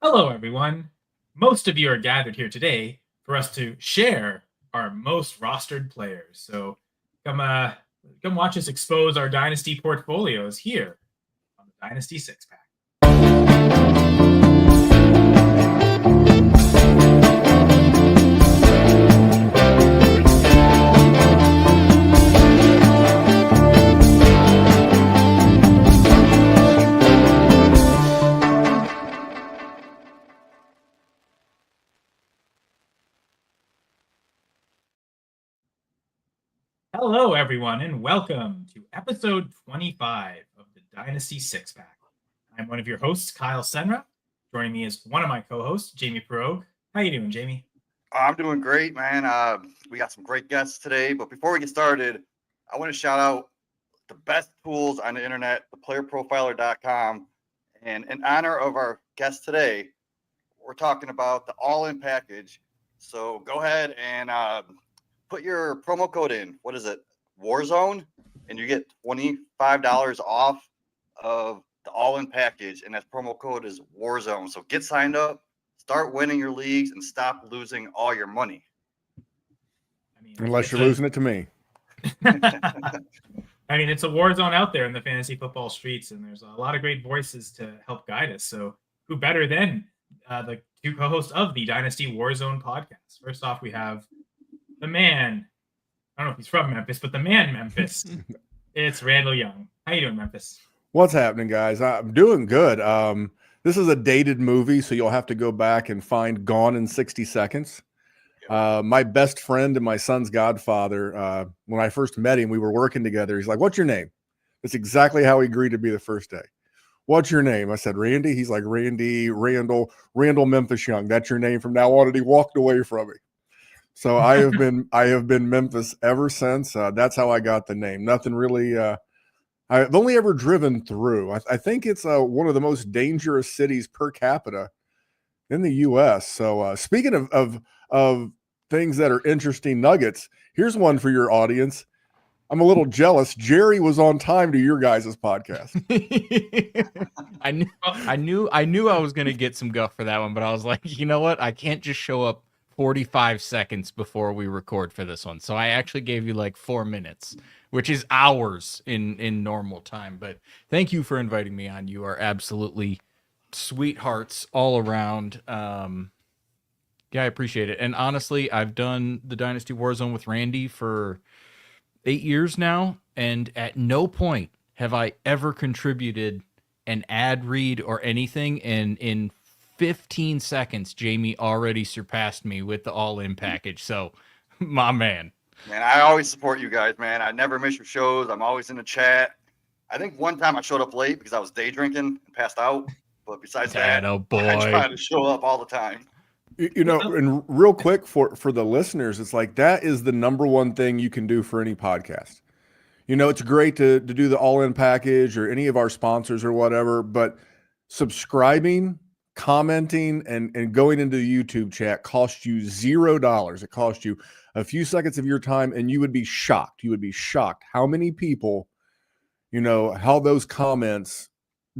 Hello, everyone. Most of you are gathered here today for us to share our most rostered players. So come watch us expose our Dynasty portfolios here on the Dynasty Six Pack. Hello, everyone, and welcome to episode 25 of the Dynasty Six Pack. I'm one of your hosts, Kyle Senra. Joining me is one of my co-hosts, Jamie Perog. How you doing, Jamie? I'm doing great, man. We got some great guests today, but before we get started, I want to shout out the best tools on the internet, theplayerprofiler.com. And in honor of our guest today, we're talking about the all-in package. So go ahead and put your promo code in. What is it? War Zone, and you get $25 off of the all-in package, and that promo code is War Zone. So get signed up, start winning your leagues, and stop losing all your money. Unless you're losing it to me. I mean, it's a war zone out there in the fantasy football streets, and there's a lot of great voices to help guide us. So who better than the two co-hosts of the Dynasty War Zone podcast? First off, we have the man. I don't know if he's from Memphis, but the man Memphis. It's Randall Young. How you doing, Memphis? What's happening, guys? I'm doing good. This is a dated movie, so you'll have to go back and find Gone in 60 Seconds. My best friend and my son's godfather, when I first met him, we were working together. He's like, "What's your name?" That's exactly how he agreed to be the first day. "What's your name?" I said, "Randy." He's like, Randall Memphis Young. That's your name from now on. And he walked away from me. So I have been Memphis ever since. That's how I got the name. Nothing really. I've only ever driven through. I think it's one of the most dangerous cities per capita in the U.S. So speaking of things that are interesting nuggets, here's one for your audience. I'm a little jealous. Jerry was on time to your guys' podcast. I knew I was going to get some guff for that one, but I was like, you know what? I can't just show up 45 seconds before we record for this one. So I actually gave you like 4 minutes, which is hours in normal time. But thank you for inviting me on. You are absolutely sweethearts all around. Yeah, I appreciate it. And honestly, I've done the Dynasty Warzone with Randy for 8 years now, and at no point have I ever contributed an ad read or anything. And in 15 seconds, Jamie already surpassed me with the all-in package. So, my man. Man, I always support you guys, man. I never miss your shows. I'm always in the chat. I think one time I showed up late because I was day drinking and passed out. But besides that, I try to show up all the time. You know, and real quick for the listeners, it's like that is the number one thing you can do for any podcast. You know, it's great to do the all-in package or any of our sponsors or whatever, but subscribing, commenting, and going into the YouTube chat costs you $0. It costs you a few seconds of your time, and you would be shocked. You would be shocked how many people, you know, how those comments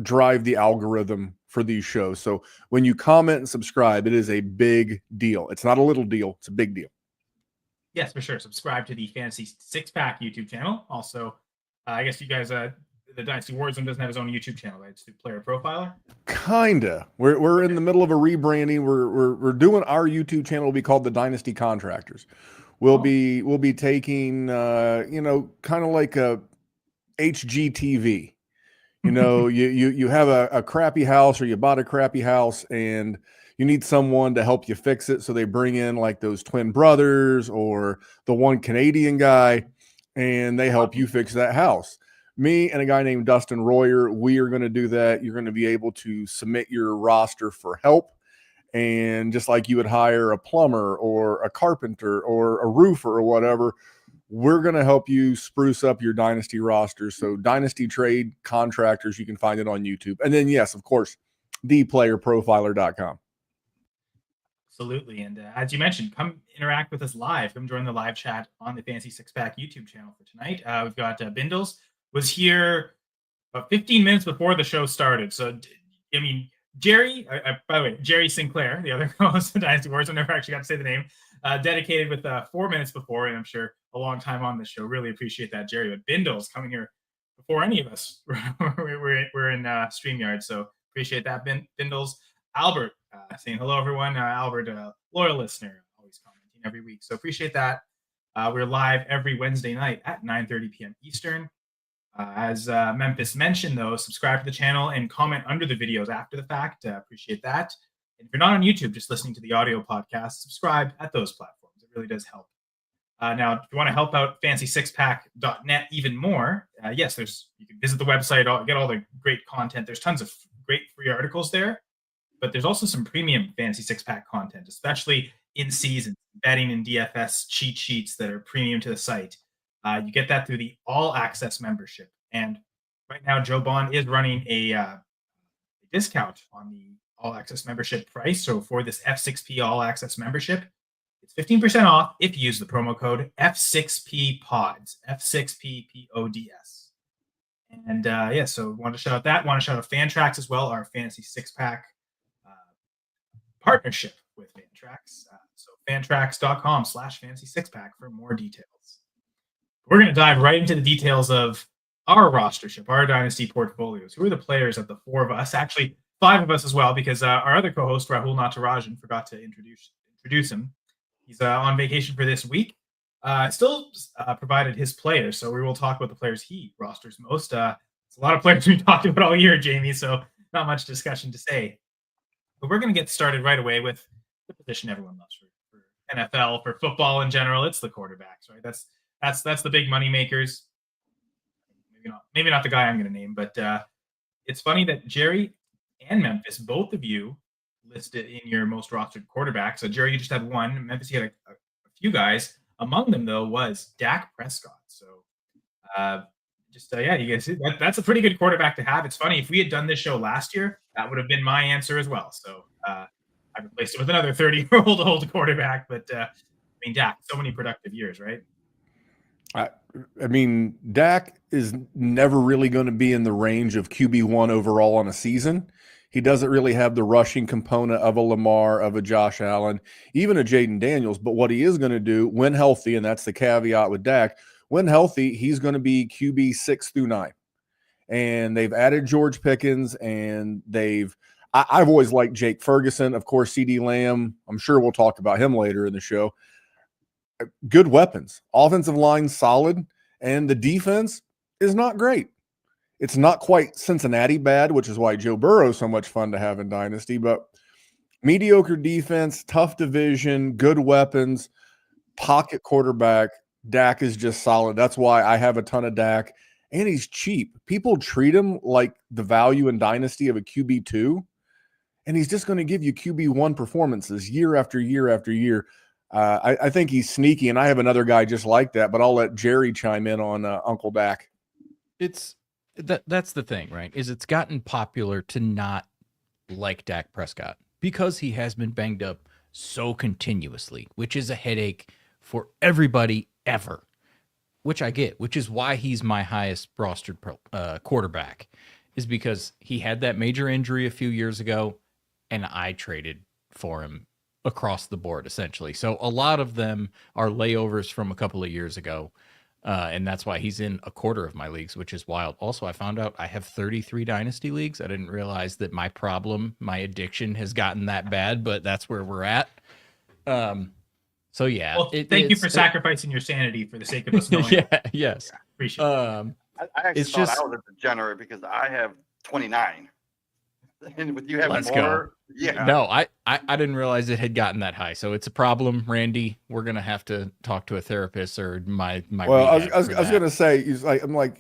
drive the algorithm for these shows. So when you comment and subscribe, it is a big deal. It's not a little deal. It's a big deal. Yes, for sure. Subscribe to the Fantasy Six Pack YouTube channel. Also, I guess you guys, the Dynasty War Zone doesn't have his own YouTube channel, right? It's the Player Profiler. Kinda. We're in the middle of a rebranding. We're doing our YouTube channel will be called the Dynasty Contractors. We'll be taking you know, kind of like a HGTV. You know, you have a crappy house, or you bought a crappy house and you need someone to help you fix it. So they bring in like those twin brothers or the one Canadian guy, and they help you fix that house. Me and a guy named Dustin Royer, we are going to do that. You're going to be able to submit your roster for help. And just like you would hire a plumber or a carpenter or a roofer or whatever, we're going to help you spruce up your Dynasty roster. So Dynasty Trade Contractors, you can find it on YouTube. And then, yes, of course, theplayerprofiler.com. Absolutely. And as you mentioned, come interact with us live. Come join the live chat on the Fantasy Six Pack YouTube channel for tonight. We've got Bindles was here about 15 minutes before the show started. So, I mean, Jerry, by the way, Jerry Sinclair, the other co-host of Dynasty War Zone, never actually got to say the name, dedicated with 4 minutes before, and I'm sure a long time on the show. Really appreciate that, Jerry. But Bindle's coming here before any of us. we're in StreamYard, so appreciate that, Bindles. Albert saying hello, everyone. Albert, loyal listener, always commenting every week, so appreciate that. We're live every Wednesday night at 9:30 p.m. Eastern. As Memphis mentioned, though, subscribe to the channel and comment under the videos after the fact. Appreciate that. And if you're not on YouTube, just listening to the audio podcast, subscribe at those platforms. It really does help. Now, if you want to help out FantasySixPack.net even more, yes, you can visit the website, get all the great content. There's tons of great free articles there, but there's also some premium Fantasy Six Pack content, especially in season betting and DFS cheat sheets that are premium to the site. You get that through the All Access membership. And right now, Joe Bond is running a discount on the All Access membership price. So for this F6P All Access membership, it's 15% off if you use the promo code F6P Pods, F6P PODS. And so want to shout out that. Want to shout out Fantrax as well, our Fantasy Six Pack partnership with Fantrax. So fantrax.com/fantasy six pack for more details. We're going to dive right into the details of our rostership, our dynasty portfolios. Who are the players of the 4 of us? Actually, 5 of us as well, because our other co-host, Rahul Natarajan, forgot to introduce him. He's on vacation for this week. Still provided his players, so we will talk about the players he rosters most. It's a lot of players we've talked about all year, Jamie, so not much discussion to say. But we're going to get started right away with the position everyone loves for NFL, for football in general. It's the quarterbacks, right? That's the big money makers. Maybe not the guy I'm going to name, but it's funny that Jerry and Memphis, both of you, listed in your most rostered quarterbacks. So Jerry, you just had one. Memphis, you had a few guys. Among them, though, was Dak Prescott. So you guys, that's a pretty good quarterback to have. It's funny, if we had done this show last year, that would have been my answer as well. So I replaced it with another 30-year-old old quarterback. But Dak, so many productive years, right? I mean, Dak is never really going to be in the range of QB1 overall on a season. He doesn't really have the rushing component of a Lamar, of a Josh Allen, even a Jaden Daniels. But what he is going to do when healthy, and that's the caveat with Dak, when healthy, he's going to be QB 6 through 9. And they've added George Pickens, and I've always liked Jake Ferguson. Of course, CeeDee Lamb, I'm sure we'll talk about him later in the show. Good weapons, offensive line solid, and the defense is not great. It's not quite Cincinnati bad, which is why Joe Burrow is so much fun to have in Dynasty, but mediocre defense, tough division, good weapons, pocket quarterback. Dak is just solid. That's why I have a ton of Dak, and he's cheap. People treat him like the value in Dynasty of a QB2, and he's just going to give you QB1 performances year after year after year. I think he's sneaky, and I have another guy just like that, but I'll let Jerry chime in on Uncle Dak. That's the thing, right? Is it's gotten popular to not like Dak Prescott because he has been banged up so continuously, which is a headache for everybody ever, which I get, which is why he's my highest rostered quarterback, is because he had that major injury a few years ago, and I traded for him across the board, essentially. So a lot of them are layovers from a couple of years ago, and that's why he's in a quarter of my leagues, which is wild. Also, I found out I have 33 Dynasty leagues. I didn't realize that my addiction has gotten that bad, but that's where we're at. So yeah. Well, thank you for sacrificing your sanity for the sake of us knowing. Yes. Yeah, appreciate it. I actually thought I was a degenerate because I have 29. And with you having Let's more, go. yeah. No, I didn't realize it had gotten that high. So it's a problem, Randy. We're gonna have to talk to a therapist or my. Well, I was gonna say,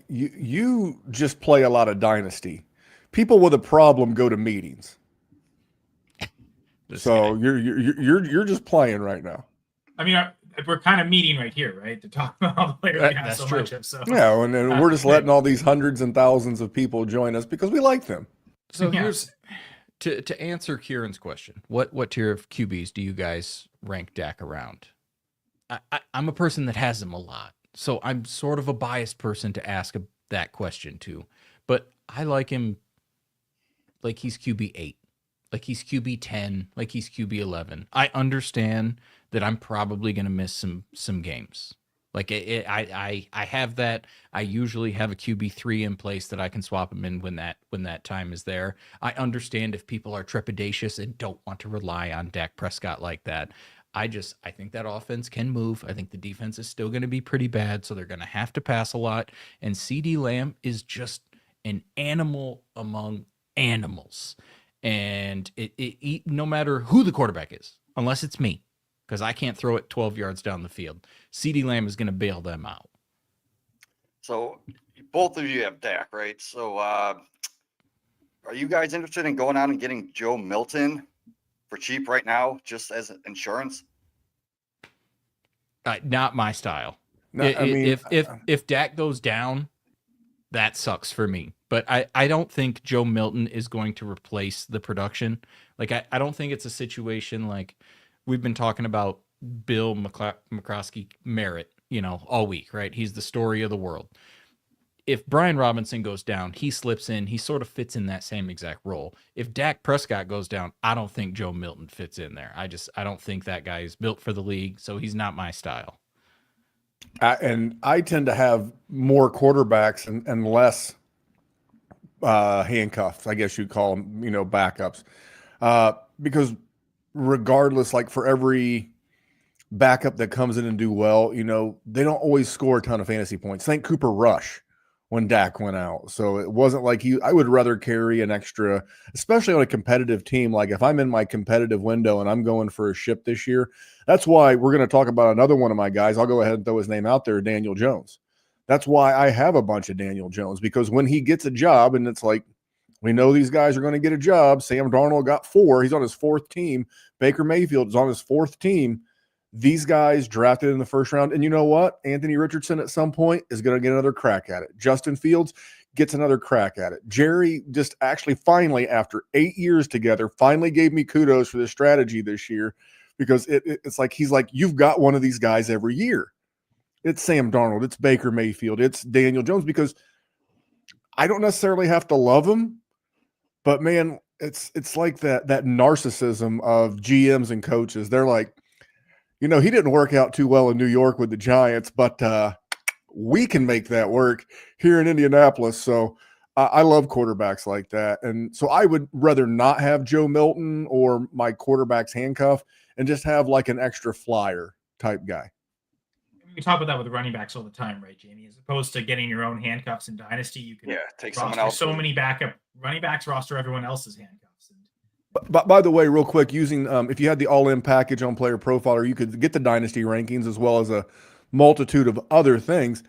you just play a lot of Dynasty. People with a problem go to meetings. So you're just playing right now. I mean, we're kind of meeting right here, right, to talk about all the players we have so much of. So yeah, and then we're just letting all these hundreds and thousands of people join us because we like them. So here's to answer Kieran's question. What tier of QBs do you guys rank Dak around? I'm a person that has him a lot, so I'm sort of a biased person to ask that question to. But I like him like he's QB 8. like he's QB 10, like he's QB 11. I understand that I'm probably going to miss some games. Like I have that. I usually have a QB3 in place that I can swap him in when that time is there. I understand if people are trepidatious and don't want to rely on Dak Prescott like that. I think that offense can move. I think the defense is still going to be pretty bad, so they're going to have to pass a lot. And CD Lamb is just an animal among animals. And it no matter who the quarterback is, unless it's me, because I can't throw it 12 yards down the field, CD Lamb is going to bail them out. So both of you have Dak, right? So are you guys interested in going out and getting Joe Milton for cheap right now, just as insurance? Not my style. No, I mean, if Dak goes down, that sucks for me. But I don't think Joe Milton is going to replace the production. Like I don't think it's a situation like we've been talking about Bill McCroskey Merritt, all week, right? He's the story of the world. If Brian Robinson goes down, he slips in. He sort of fits in that same exact role. If Dak Prescott goes down, I don't think Joe Milton fits in there. I don't think that guy is built for the league, so he's not my style. And I tend to have more quarterbacks and less handcuffs, I guess you'd call them, backups. Because regardless, like for every backup that comes in and do well, they don't always score a ton of fantasy points. Think Cooper Rush when Dak went out. So it wasn't like I would rather carry an extra, especially on a competitive team. Like if I'm in my competitive window and I'm going for a ship this year, that's why we're going to talk about another one of my guys. I'll go ahead and throw his name out there, Daniel Jones. That's why I have a bunch of Daniel Jones, because when he gets a job, and it's like, we know these guys are going to get a job. Sam Darnold got 4. He's on his 4th team. Baker Mayfield is on his 4th team. These guys drafted in the first round. And you know what? Anthony Richardson at some point is going to get another crack at it. Justin Fields gets another crack at it. Jerry just actually finally, after 8 years together, finally gave me kudos for this strategy this year, because it's like he's like, you've got one of these guys every year. It's Sam Darnold. It's Baker Mayfield. It's Daniel Jones, because I don't necessarily have to love him, but man, it's like that narcissism of GMs and coaches. They're like, he didn't work out too well in New York with the Giants, but we can make that work here in Indianapolis. So I love quarterbacks like that. And so I would rather not have Joe Milton or my quarterback's handcuff and just have like an extra flyer type guy. We talk about that with running backs all the time, right, Jamie? As opposed to getting your own handcuffs in Dynasty, you can take someone else. So many backup running backs roster everyone else's handcuffs. But by the way, real quick, using if you had the all-in package on Player Profiler, you could get the Dynasty rankings as well as a multitude of other things.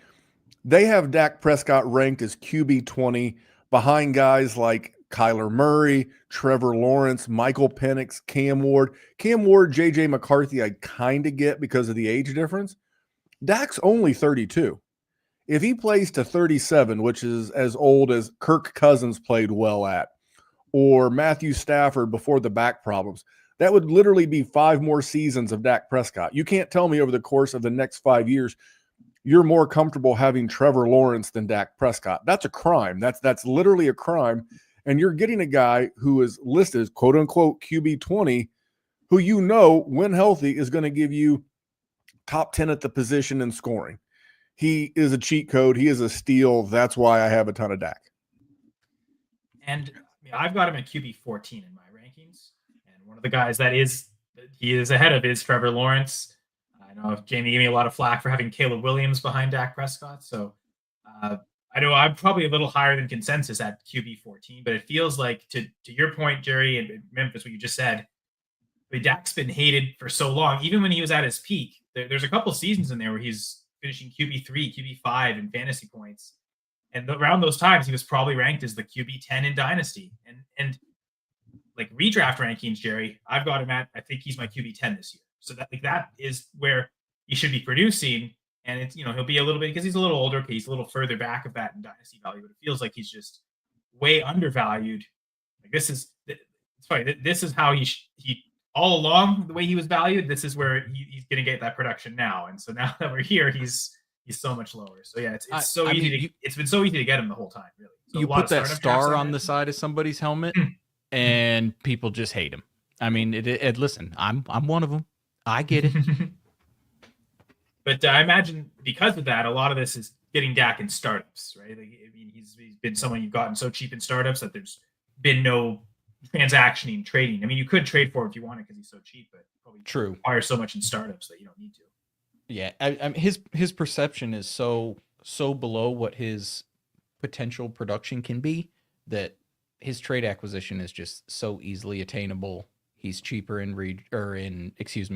They have Dak Prescott ranked as QB 20 behind guys like Kyler Murray, Trevor Lawrence, Michael Penix, Cam Ward. Cam Ward, J.J. McCarthy, I kind of get because of the age difference. Dak's only 32. If he plays to 37, which is as old as Kirk Cousins played well at, or Matthew Stafford before the back problems, that would literally be 5 more seasons of Dak Prescott. You can't tell me over the course of the next 5 years you're more comfortable having Trevor Lawrence than Dak Prescott. That's a crime. That's literally a crime. And you're getting a guy who is listed as quote unquote QB 20, who when healthy is going to give you top 10 at the position in scoring. He is a cheat code. He is a steal. That's why I have a ton of Dak. And I've got him at QB 14 in my rankings. And one of the guys that he is ahead of is Trevor Lawrence. I know Jamie gave me a lot of flack for having Caleb Williams behind Dak Prescott. So I know I'm probably a little higher than consensus at QB 14, but it feels like to your point, Jerry, and Memphis, what you just said, but Dak's been hated for so long. Even when he was at his peak, there's a couple seasons in there where he's finishing QB 3, QB 5 in fantasy points. And around those times, he was probably ranked as the QB 10 in Dynasty. And like redraft rankings, Jerry, I've got him at, I think he's my QB 10 this year. So that is where he should be producing. And it's, he'll be a little bit, because he's a little older, he's a little further back of that in Dynasty value, but it feels like he's just way undervalued. Like it's funny. This is how he all along the way he was valued. This is where he's going to get that production now. And so now that we're here, he's so much lower. So yeah, it's so easy. It's been so easy to get him the whole time, really. So you put that star on the side of somebody's helmet, and people just hate him. I mean, listen, I'm one of them. I get it. But I imagine because of that, a lot of this is getting Dak in startups, right? Like, I mean, he's been someone you've gotten so cheap in startups that there's been no transactioning, trading. I mean, you could trade for him if you wanted because he's so cheap, but probably True. require so much in startups that you don't need to. Yeah, I mean, his perception is so below what his potential production can be that his trade acquisition is just so easily attainable. He's cheaper in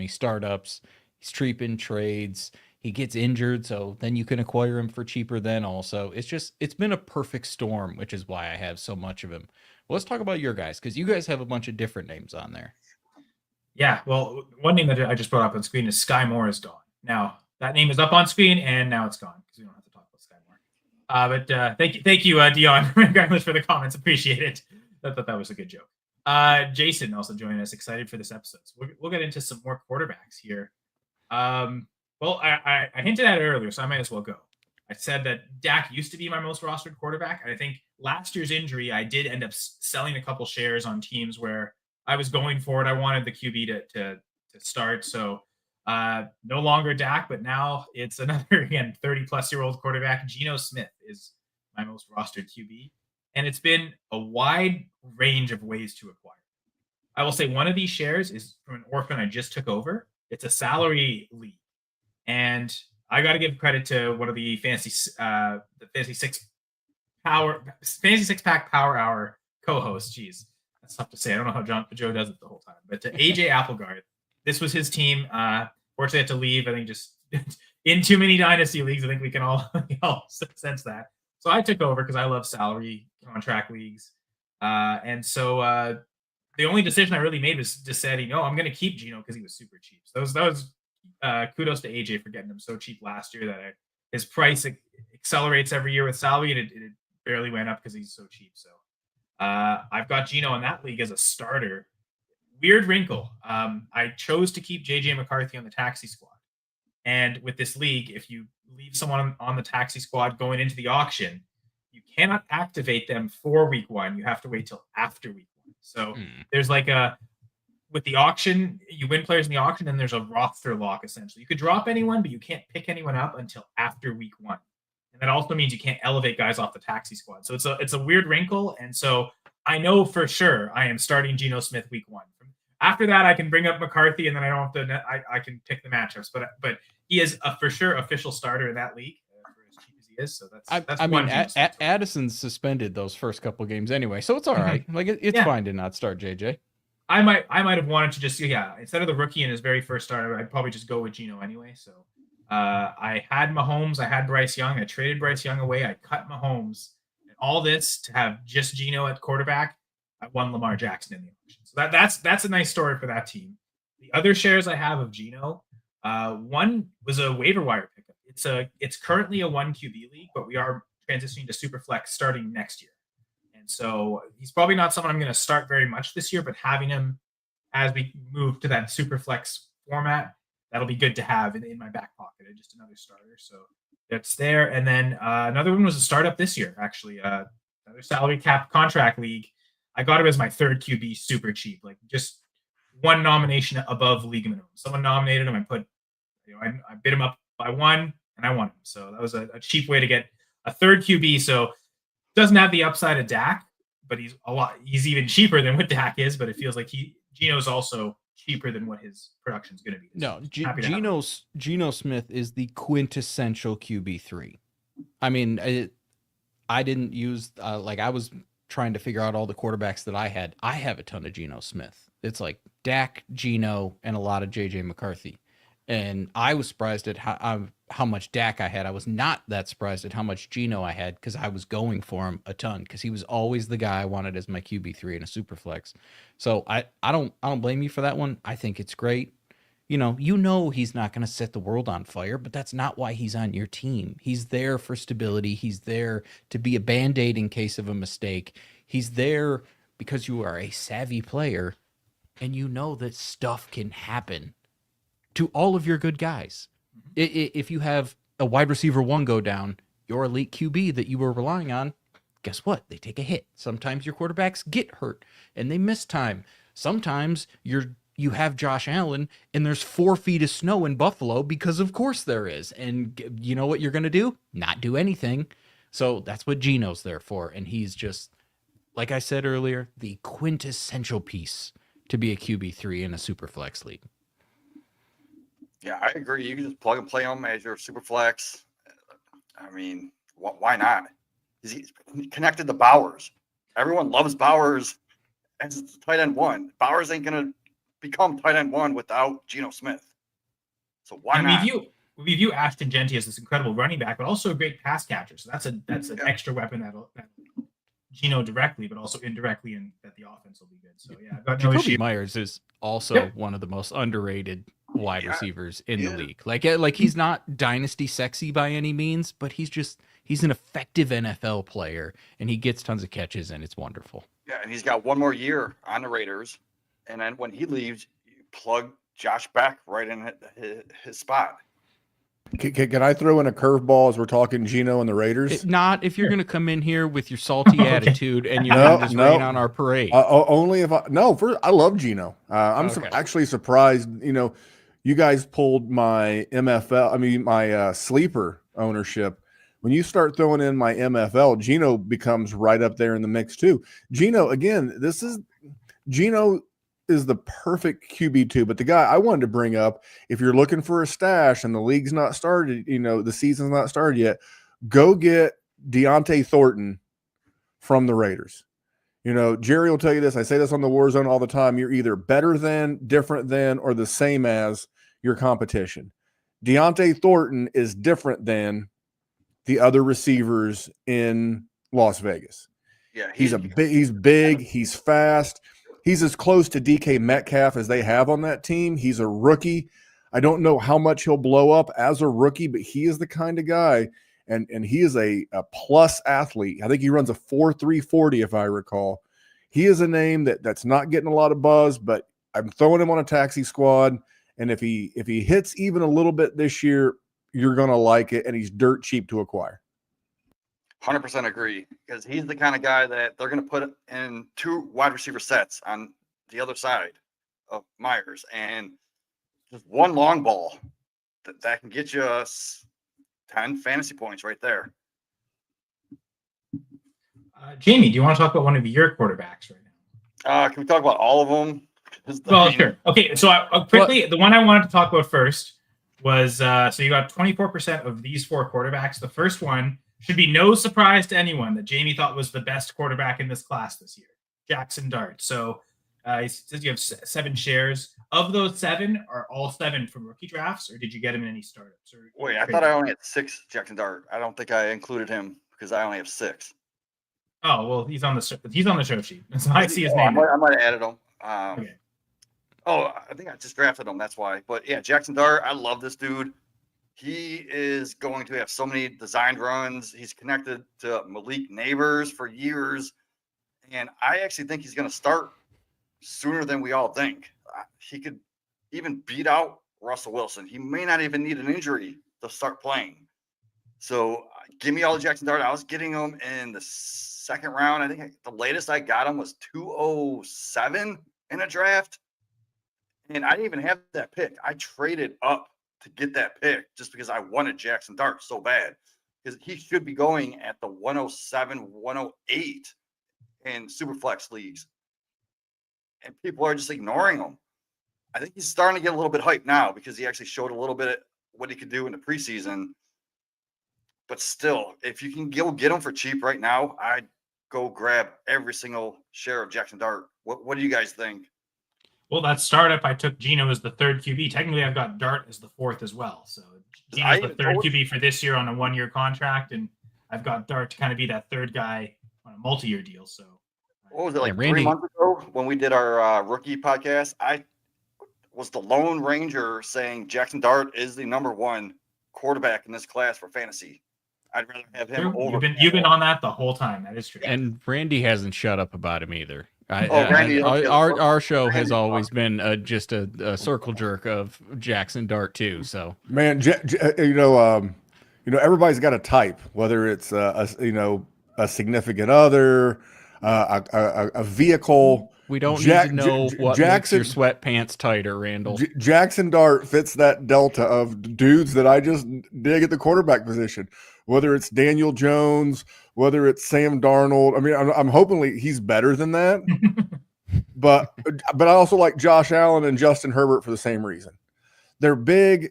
startups. He's cheap in trades. He gets injured, so then you can acquire him for cheaper then also. It's been a perfect storm, which is why I have so much of him. Well, let's talk about your guys, because you guys have a bunch of different names on there. Yeah, well, one name that I just brought up on screen is Sky Moore is gone. Now, that name is up on screen, and now it's gone, because we don't have to talk about Sky Moore. But thank you, Dion, regardless for the comments. Appreciate it. I thought that was a good joke. Jason also joined us, excited for this episode. So we'll get into some more quarterbacks here. Well, I hinted at it earlier, so I might as well go. I said that Dak used to be my most rostered quarterback. And I think last year's injury, I did end up selling a couple shares on teams where I was going for it. I wanted the QB to start. So no longer Dak, but now it's another, again, 30-plus-year-old quarterback. Geno Smith is my most rostered QB. And it's been a wide range of ways to acquire. I will say one of these shares is from an orphan I just took over. It's a salary league. And I got to give credit to one of the fantasy six pack power hour co-hosts. Jeez, that's tough to say. I don't know how Joe does it the whole time. But to AJ Applegard, this was his team. Fortunately, I had to leave. I think just in too many dynasty leagues. I think we can all sense that. So I took over because I love salary contract leagues. And so the only decision I really made was just said, I'm going to keep Geno because he was super cheap. So that was kudos to AJ for getting him so cheap last year that his price accelerates every year with salary, and it barely went up because he's so cheap. So I've got Geno in that league as a starter. Weird wrinkle. I chose to keep JJ McCarthy on the taxi squad. And with this league, if you leave someone on the taxi squad going into the auction, you cannot activate them for week 1. You have to wait till after week 1. So there's with the auction, you win players in the auction, and there's a roster lock, essentially. You could drop anyone, but you can't pick anyone up until after week 1. And that also means you can't elevate guys off the taxi squad. So it's a weird wrinkle. And so I know for sure I am starting Geno Smith week 1. After that, I can bring up McCarthy, and then I don't have to. I can pick the matchups. But he is a for sure official starter in that league, for as cheap as he is. So that's. I mean, Addison's suspended those first couple games anyway, so it's all right. Like it's fine to not start JJ. I might have wanted to just instead of the rookie in his very first starter, I'd probably just go with Geno anyway. So I had Mahomes, I had Bryce Young, I traded Bryce Young away, I cut Mahomes, and all this to have just Geno at quarterback. I won Lamar Jackson in the auction. So that's a nice story for that team. The other shares I have of Geno, one was a waiver wire pickup. It's currently a 1 QB league, but we are transitioning to Superflex starting next year. And so he's probably not someone I'm going to start very much this year, but having him as we move to that Superflex format, that'll be good to have in my back pocket. Just another starter. So that's there. And then another one was a startup this year, actually. Another salary cap contract league. I got him as my third QB super cheap, like just one nomination above league minimum. Someone nominated him. I put, I bid him up by 1 and I won him. So that was a cheap way to get a third QB. So doesn't have the upside of Dak, but he's even cheaper than what Dak is, but it feels like Geno's also cheaper than what his production is going to be. No, Geno Smith is the quintessential QB3. I mean, I didn't use, I was trying to figure out all the quarterbacks that I had. I have a ton of Geno Smith. It's like Dak, Geno, and a lot of JJ McCarthy. And I was surprised at how much Dak I had. I was not that surprised at how much Geno I had because I was going for him a ton because he was always the guy I wanted as my QB3 in a super flex. So I don't blame you for that one. I think it's great. You know he's not going to set the world on fire, but that's not why he's on your team. He's there for stability. He's there to be a Band-Aid in case of a mistake. He's there because you are a savvy player and you know that stuff can happen to all of your good guys. If you have a wide receiver 1 go down, your elite QB that you were relying on, guess what? They take a hit. Sometimes your quarterbacks get hurt and they miss time. Sometimes you have Josh Allen and there's 4 feet of snow in Buffalo because of course there is. And you know what you're going to do? Not do anything. So that's what Geno's there for. And he's just, like I said earlier, the quintessential piece to be a QB3 in a super flex league. Yeah, I agree. You can just plug and play him as your super flex. I mean, why not? He's connected to Bowers. Everyone loves Bowers as tight end 1. Bowers ain't going to become tight end 1 without Geno Smith. So why not? We view Ashton Genty as this incredible running back, but also a great pass catcher. So that's an extra weapon that'll Geno directly, but also indirectly, and that the offense will be good. So yeah, I've got no issue. Myers is also one of the most underrated wide receivers in the league. Like he's not dynasty sexy by any means, but he's an effective NFL player, and he gets tons of catches, and it's wonderful. Yeah, and he's got 1 more year on the Raiders, and then when he leaves, you plug Josh Beck right in his spot. Can I throw in a curveball as we're talking Geno and the Raiders? Not if you're going to come in here with your salty attitude and you're going to just rain on our parade. Only if I love Geno. I'm actually surprised. You guys pulled my my sleeper ownership. When you start throwing in my MFL, Geno becomes right up there in the mix too. Geno is the perfect QB2, but the guy I wanted to bring up, if you're looking for a stash and the league's not started, the season's not started yet, go get Deontay Thornton from the Raiders. Jerry will tell you this. I say this on the War Zone all the time. You're either better than, different than, or the same as your competition. Deontay Thornton is different than the other receivers in Las Vegas. Yeah, he's big, he's fast. He's as close to DK Metcalf as they have on that team. He's a rookie. I don't know how much he'll blow up as a rookie, but he is the kind of guy, and he is a plus athlete. I think he runs a 4.3 40, if I recall. He is a name that's not getting a lot of buzz, but I'm throwing him on a taxi squad, and if he hits even a little bit this year, you're going to like it, and he's dirt cheap to acquire. 100% agree, because he's the kind of guy that they're going to put in 2 wide receiver sets on the other side of Myers, and just 1 long ball that can get you 10 fantasy points right there. Jamie, do you want to talk about one of your quarterbacks right now? Can we talk about all of them? Well, sure. Okay, so quickly, the one I wanted to talk about first was so you got 24% of these 4 quarterbacks. The first one should be no surprise to anyone that Jamie thought was the best quarterback in this class this year, Jackson Dart. So he says you have 7 shares. Of those 7, are all 7 from rookie drafts, or did you get him in any startups? Wait, I thought I only had 6 Jackson Dart. I don't think I included him because I only have 6. Oh well, he's on the show sheet, so I see his name. I might have added him. Okay. Oh, I think I just drafted him. That's why. But yeah, Jackson Dart, I love this dude. He is going to have so many designed runs. He's connected to Malik Neighbors for years. And I actually think he's going to start sooner than we all think. He could even beat out Russell Wilson. He may not even need an injury to start playing. So give me all the Jackson Dart. I was getting him in the 2nd round. I think the latest I got him was 207 in a draft. And I didn't even have that pick. I traded up to get that pick just because I wanted Jackson Dart so bad, because he should be going at the 107, 108 in Superflex leagues. And people are just ignoring him. I think he's starting to get a little bit hyped now because he actually showed a little bit of what he could do in the preseason. But still, if you can go get him for cheap right now, I'd go grab every single share of Jackson Dart. What do you guys think? Well, that startup, I took Geno as the 3rd QB. Technically, I've got Dart as the 4th as well. So Geno's the 3rd QB for this year on a 1-year contract, and I've got Dart to kind of be that 3rd guy on a multi-year deal. So what was it, like 3 months ago when we did our rookie podcast? I was the Lone Ranger saying Jackson Dart is the number 1 quarterback in this class for fantasy. I'd rather have him over. You've been on that the whole time. That is true. And Randy hasn't shut up about him either. Randy, our show has always been just a circle jerk of Jackson Dart too. So man, everybody's got a type, whether it's a significant other, a vehicle. We don't need to know what Jackson, makes your sweatpants tighter, Randall. Jackson Dart fits that delta of dudes that I just dig at the quarterback position. Whether it's Daniel Jones, whether it's Sam Darnold. I mean, I'm hoping he's better than that. but I also like Josh Allen and Justin Herbert for the same reason. They're big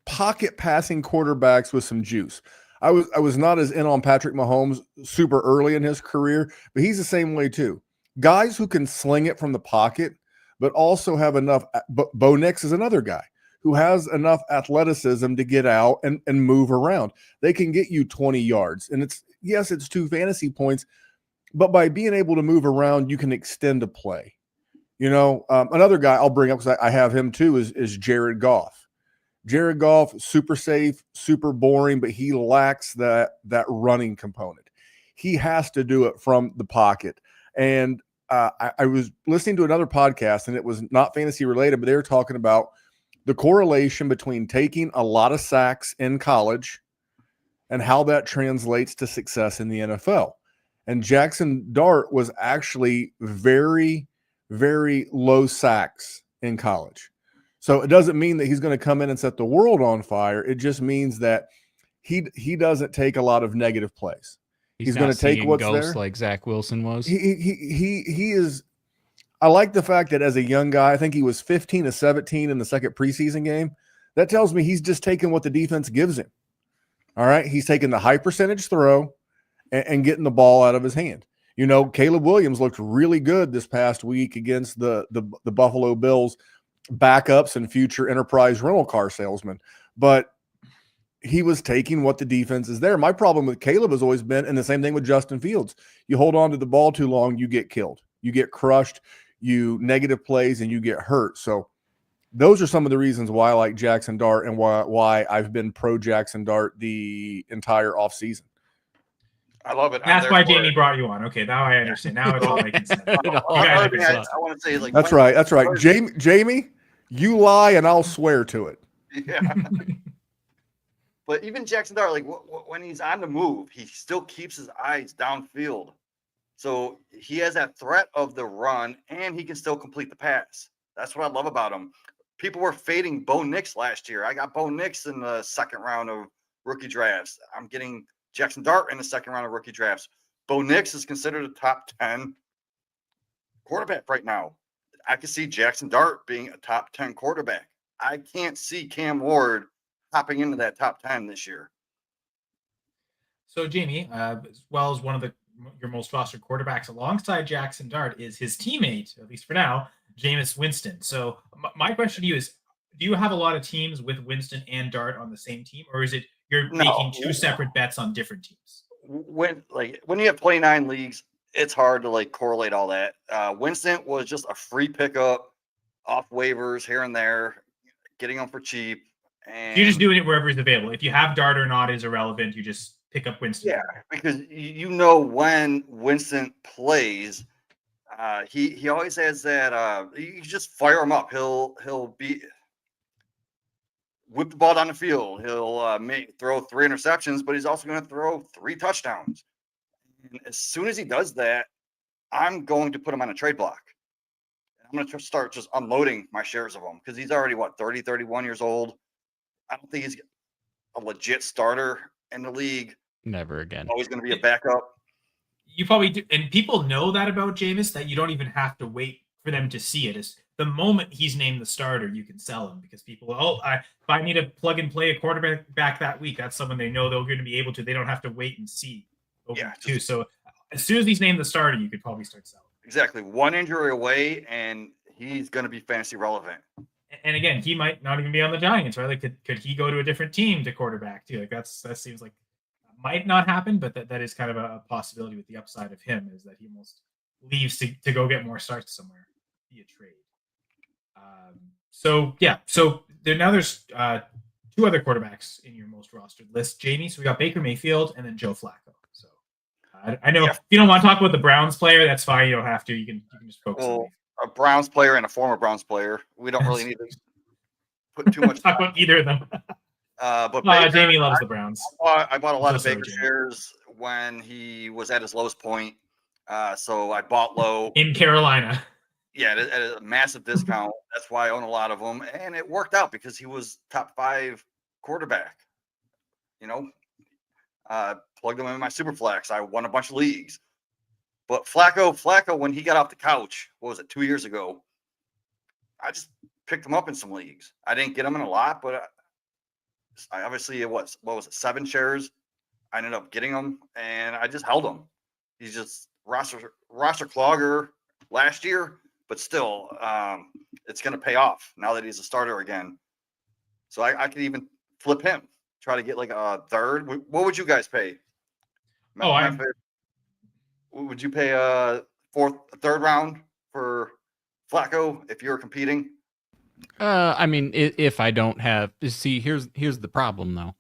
pocket passing quarterbacks with some juice. I was not as in on Patrick Mahomes super early in his career, but he's the same way too. Guys who can sling it from the pocket, but also have enough. Bo Nix is another guy who has enough athleticism to get out and move around. They can get you 20 yards. And it's 2 fantasy points, but by being able to move around, you can extend a play. Another guy I'll bring up because I have him too is Jared Goff. Jared Goff, super safe, super boring, but he lacks that running component. He has to do it from the pocket. And I was listening to another podcast, and it was not fantasy related, but they were talking about the correlation between taking a lot of sacks in college and how that translates to success in the NFL. And Jackson Dart was actually very, very low sacks in college. So it doesn't mean that he's going to come in and set the world on fire. It just means that he doesn't take a lot of negative plays. He's going to take what's there. Like Zach Wilson was. He is. I like the fact that as a young guy, I think he was 15 to 17 in the second preseason game. That tells me he's just taking what the defense gives him. All right, he's taking the high percentage throw and getting the ball out of his hand. Caleb Williams looked really good this past week against the Buffalo Bills backups and future enterprise rental car salesmen, but he was taking what the defense is there. My problem with Caleb has always been, and the same thing with Justin Fields, you hold on to the ball too long, you get killed, you get crushed, you negative plays, and you get hurt. So those are some of the reasons why I like Jackson Dart and why I've been pro Jackson Dart the entire offseason. I love it. That's why Jamie brought you on. Okay, now I understand. Now it's all making sense. I want to say, that's right. Jamie, you lie and I'll swear to it. Yeah. But even Jackson Dart, when he's on the move, he still keeps his eyes downfield. So he has that threat of the run, and he can still complete the pass. That's what I love about him. People were fading Bo Nix last year. I got Bo Nix in the second round of rookie drafts. I'm getting Jackson Dart in the second round of rookie drafts. Bo Nix is considered a top 10 quarterback right now. I can see Jackson Dart being a top 10 quarterback. I can't see Cam Ward hopping into that top 10 this year. So Jamie, as well as one of your most rostered quarterbacks alongside Jackson Dart is his teammate, at least for now, Jameis Winston. So my question to you is, do you have a lot of teams with Winston and Dart on the same team, or is it you're making two separate bets on different teams? When you have 29 leagues, it's hard to correlate all that. Winston was just a free pickup off waivers here and there, getting them for cheap. And you're just doing it wherever it's available. If you have Dart or not is irrelevant. You just pick up Winston. Yeah, because when Winston plays, he always has that. You just fire him up. He'll whip the ball down the field. He'll throw 3 interceptions, but he's also going to throw 3 touchdowns. And as soon as he does that, I'm going to put him on a trade block. I'm going to start just unloading my shares of him because he's already 30, 31 years old. I don't think he's a legit starter in the league. Never again. Always going to be a backup. You probably do, and people know that about Jameis, that you don't even have to wait for them to see it. It's the moment he's named the starter, you can sell him because people, if I need to plug and play a quarterback back that week, that's someone they know they're going to be able to. They don't have to wait and see. Too. So as soon as he's named the starter, you could probably start selling. Exactly. One injury away, and he's going to be fantasy relevant. And again, he might not even be on the Giants, right? Could he go to a different team to quarterback too? That seems like might not happen, but that is kind of a possibility with the upside of him is that he almost leaves to go get more starts somewhere via trade. So there's 2 other quarterbacks in your most rostered list, Jamie. So we got Baker Mayfield and then Joe Flacco. So I know if you don't want to talk about the Browns player, that's fine. You don't have to. You can just focus on a Browns player and a former Browns player. We don't really need to put too much talk about either of them. But Baker, Jamie loves the Browns. I bought a lot of Baker shares when he was at his lowest point. So I bought low. In Carolina. Yeah, at a massive discount. That's why I own a lot of them. And it worked out because he was top 5 quarterback. You know, plugged him in my super flex. I won a bunch of leagues. But Flacco, when he got off the couch, what was it, 2 years ago? I just picked him up in some leagues. I didn't get him in a lot, but I obviously it was, what was it, 7 shares? I ended up getting him, and I just held him. He's just roster clogger last year, but still, it's going to pay off now that he's a starter again. So I could even flip him, try to get like a third. What would you guys pay? Would you pay a third round for Flacco if you were competing? I mean, if I don't have, see, here's the problem though.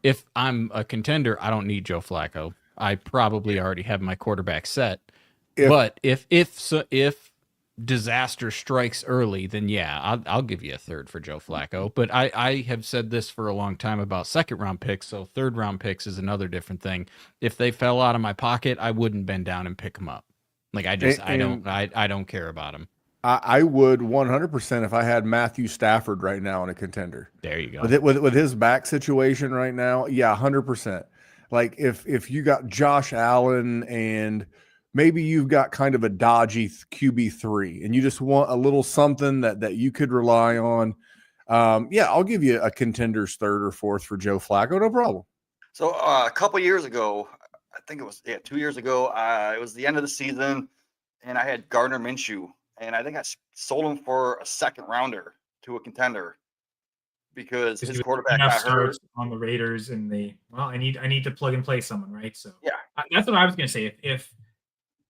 If I'm a contender, I don't need Joe Flacco. I probably already have my quarterback set. But if disaster strikes early, then yeah, I'll give you a third for Joe Flacco. But I have said this for a long time about second round picks, so third round picks is another different thing. If they fell out of my pocket, I wouldn't bend down and pick them up. Like I don't care about them. I would 100% if I had Matthew Stafford right now in a contender. There you go. With his back situation right now, yeah, 100%. Like if you got Josh Allen and maybe you've got kind of a dodgy QB3 and you just want a little something that you could rely on, yeah, I'll give you a contender's third or fourth for Joe Flacco, no problem. So a couple years ago, I think it was 2 years ago, it was the end of the season, and I had Gardner Minshew. And I think I sold him for a second rounder to a contender because his quarterback got hurt on the Raiders, and I need to plug and play someone, right? So yeah, that's what I was gonna say. If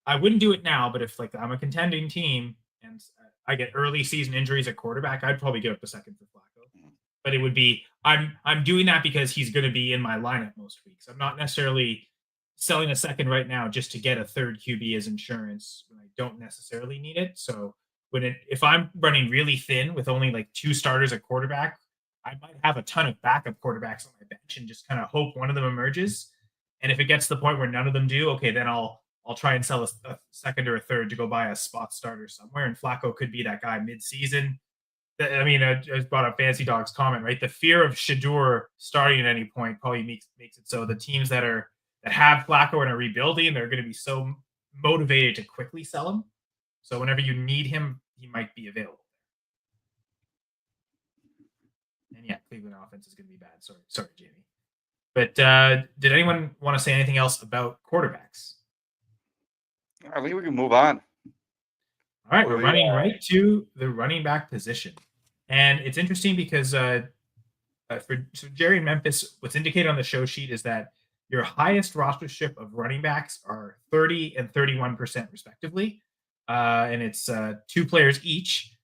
I wouldn't do it now, but if like I'm a contending team and I get early season injuries at quarterback, I'd probably give up a second for Flacco. But it would be I'm doing that because he's going to be in my lineup most weeks. I'm not necessarily selling a second right now just to get a third QB as insurance when I don't necessarily need it. So if I'm running really thin with only like 2 starters at quarterback, I might have a ton of backup quarterbacks on my bench and just kind of hope one of them emerges. And if it gets to the point where none of them do, okay, then I'll try and sell a second or a third to go buy a spot starter somewhere. And Flacco could be that guy mid-season. I mean, I just brought up Fancy Dog's comment, right? The fear of Shador starting at any point probably makes it so the teams that have Flacco and are rebuilding, they're going to be so motivated to quickly sell him. So whenever you need him, he might be available. And yeah, Cleveland offense is going to be bad. Sorry, Jamie. But did anyone want to say anything else about quarterbacks? I think we can move on. All right, we're running right to the running back position. And it's interesting because for Jerry and Memphis, what's indicated on the show sheet is that your highest rostership of running backs are 30 and 31% respectively. And it's 2 players each.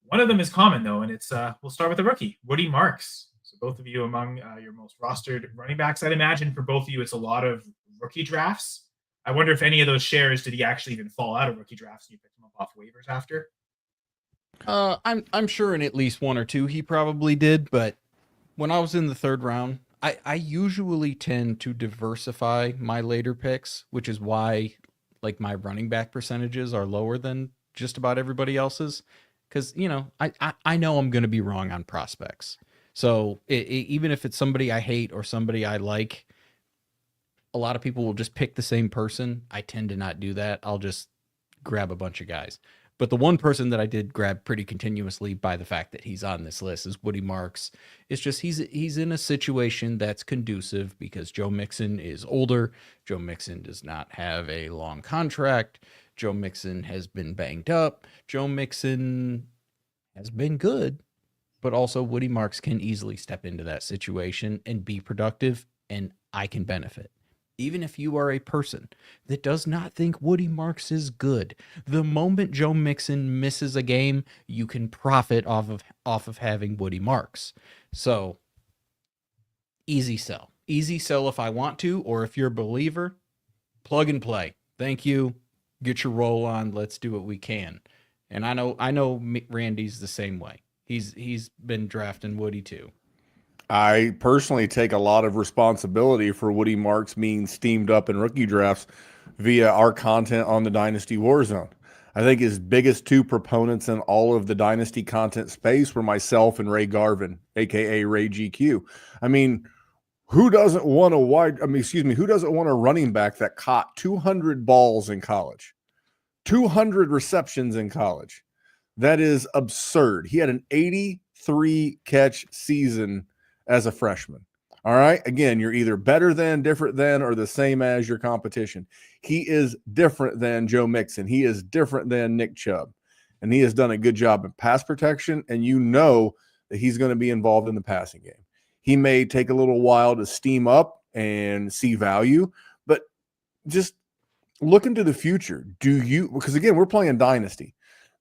One of them is common, though, and it's we'll start with the rookie, Woody Marks. So both of you among your most rostered running backs. I'd imagine for both of you, it's a lot of rookie drafts. I wonder if any of those shares, did he actually even fall out of rookie drafts and you picked him up off waivers after? I'm sure in at least 1 or 2 he probably did, but when I was in the 3rd round, I usually tend to diversify my later picks, which is why like my running back percentages are lower than just about everybody else's. Because, you know, I know I'm going to be wrong on prospects. So even if it's somebody I hate or somebody I like, a lot of people will just pick the same person. I tend to not do that. I'll just grab a bunch of guys. But the one person that I did grab pretty continuously by the fact that he's on this list is Woody Marks. It's just he's in a situation that's conducive because Joe Mixon is older. Joe Mixon does not have a long contract. Joe Mixon has been banged up. Joe Mixon has been good, but also Woody Marks can easily step into that situation and be productive, and I can benefit. Even if you are a person that does not think Woody Marks is good, the moment Joe Mixon misses a game, you can profit off of having Woody Marks. So easy sell. Easy sell if I want to, or if you're a believer, plug and play. Thank you. Get your roll on. Let's do what we can. And I know Randy's the same way. He's been drafting Woody too. I personally take a lot of responsibility for Woody Marks being steamed up in rookie drafts via our content on the Dynasty War Zone. I think his biggest two proponents in all of the Dynasty content space were myself and Ray Garvin, aka Ray GQ. I mean, who doesn't want who doesn't want a running back that caught 200 balls in college, 200 receptions in college? That is absurd. He had an 83 catch season as a freshman. All right. Again, you're either better than, different than, or the same as your competition. He is different than Joe Mixon. He is different than Nick Chubb. And he has done a good job in pass protection. And you know that he's going to be involved in the passing game. He may take a little while to steam up and see value, but just look into the future. Because again, we're playing Dynasty.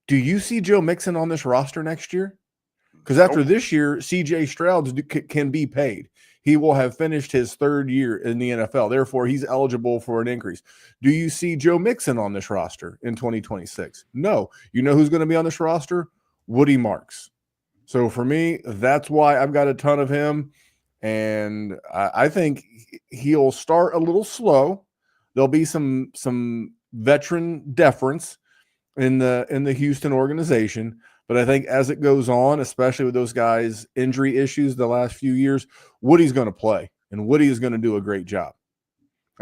Do you see Joe Mixon on this roster next year? Because after this year, CJ Stroud can be paid. He will have finished his third year in the NFL. Therefore, he's eligible for an increase. Do you see Joe Mixon on this roster in 2026? No. You know who's going to be on this roster? Woody Marks. So for me, that's why I've got a ton of him. And I think he'll start a little slow. There'll be some veteran deference in the Houston organization. But I think as it goes on, especially with those guys' injury issues the last few years, Woody's going to play, and Woody is going to do a great job.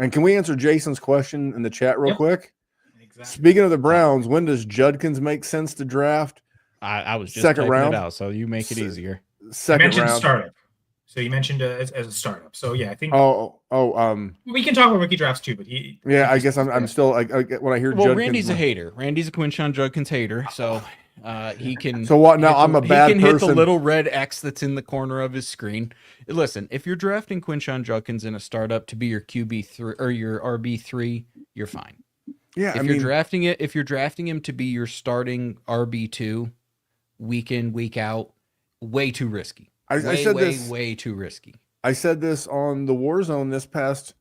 And can we answer Jason's question in the chat real quick? Exactly. Speaking of the Browns, when does Judkins make sense to draft? I was just second round it out, so you make it easier. Second round startup. So you mentioned as a startup. So yeah, I think. We can talk about rookie drafts too, but I guess I'm still when I hear. Well, Judkins, Randy's a hater. Randy's a Quinshon Judkins hater, so. He can. So what? Now I'm a bad person. He can hit the little red X that's in the corner of his screen. Listen, if you're drafting Quinshon Judkins in a startup to be your QB3 or your RB3, you're fine. Yeah, if you're drafting him to be your starting RB2, week in, week out, way too risky. I said this way too risky. I said this on the War Zone this past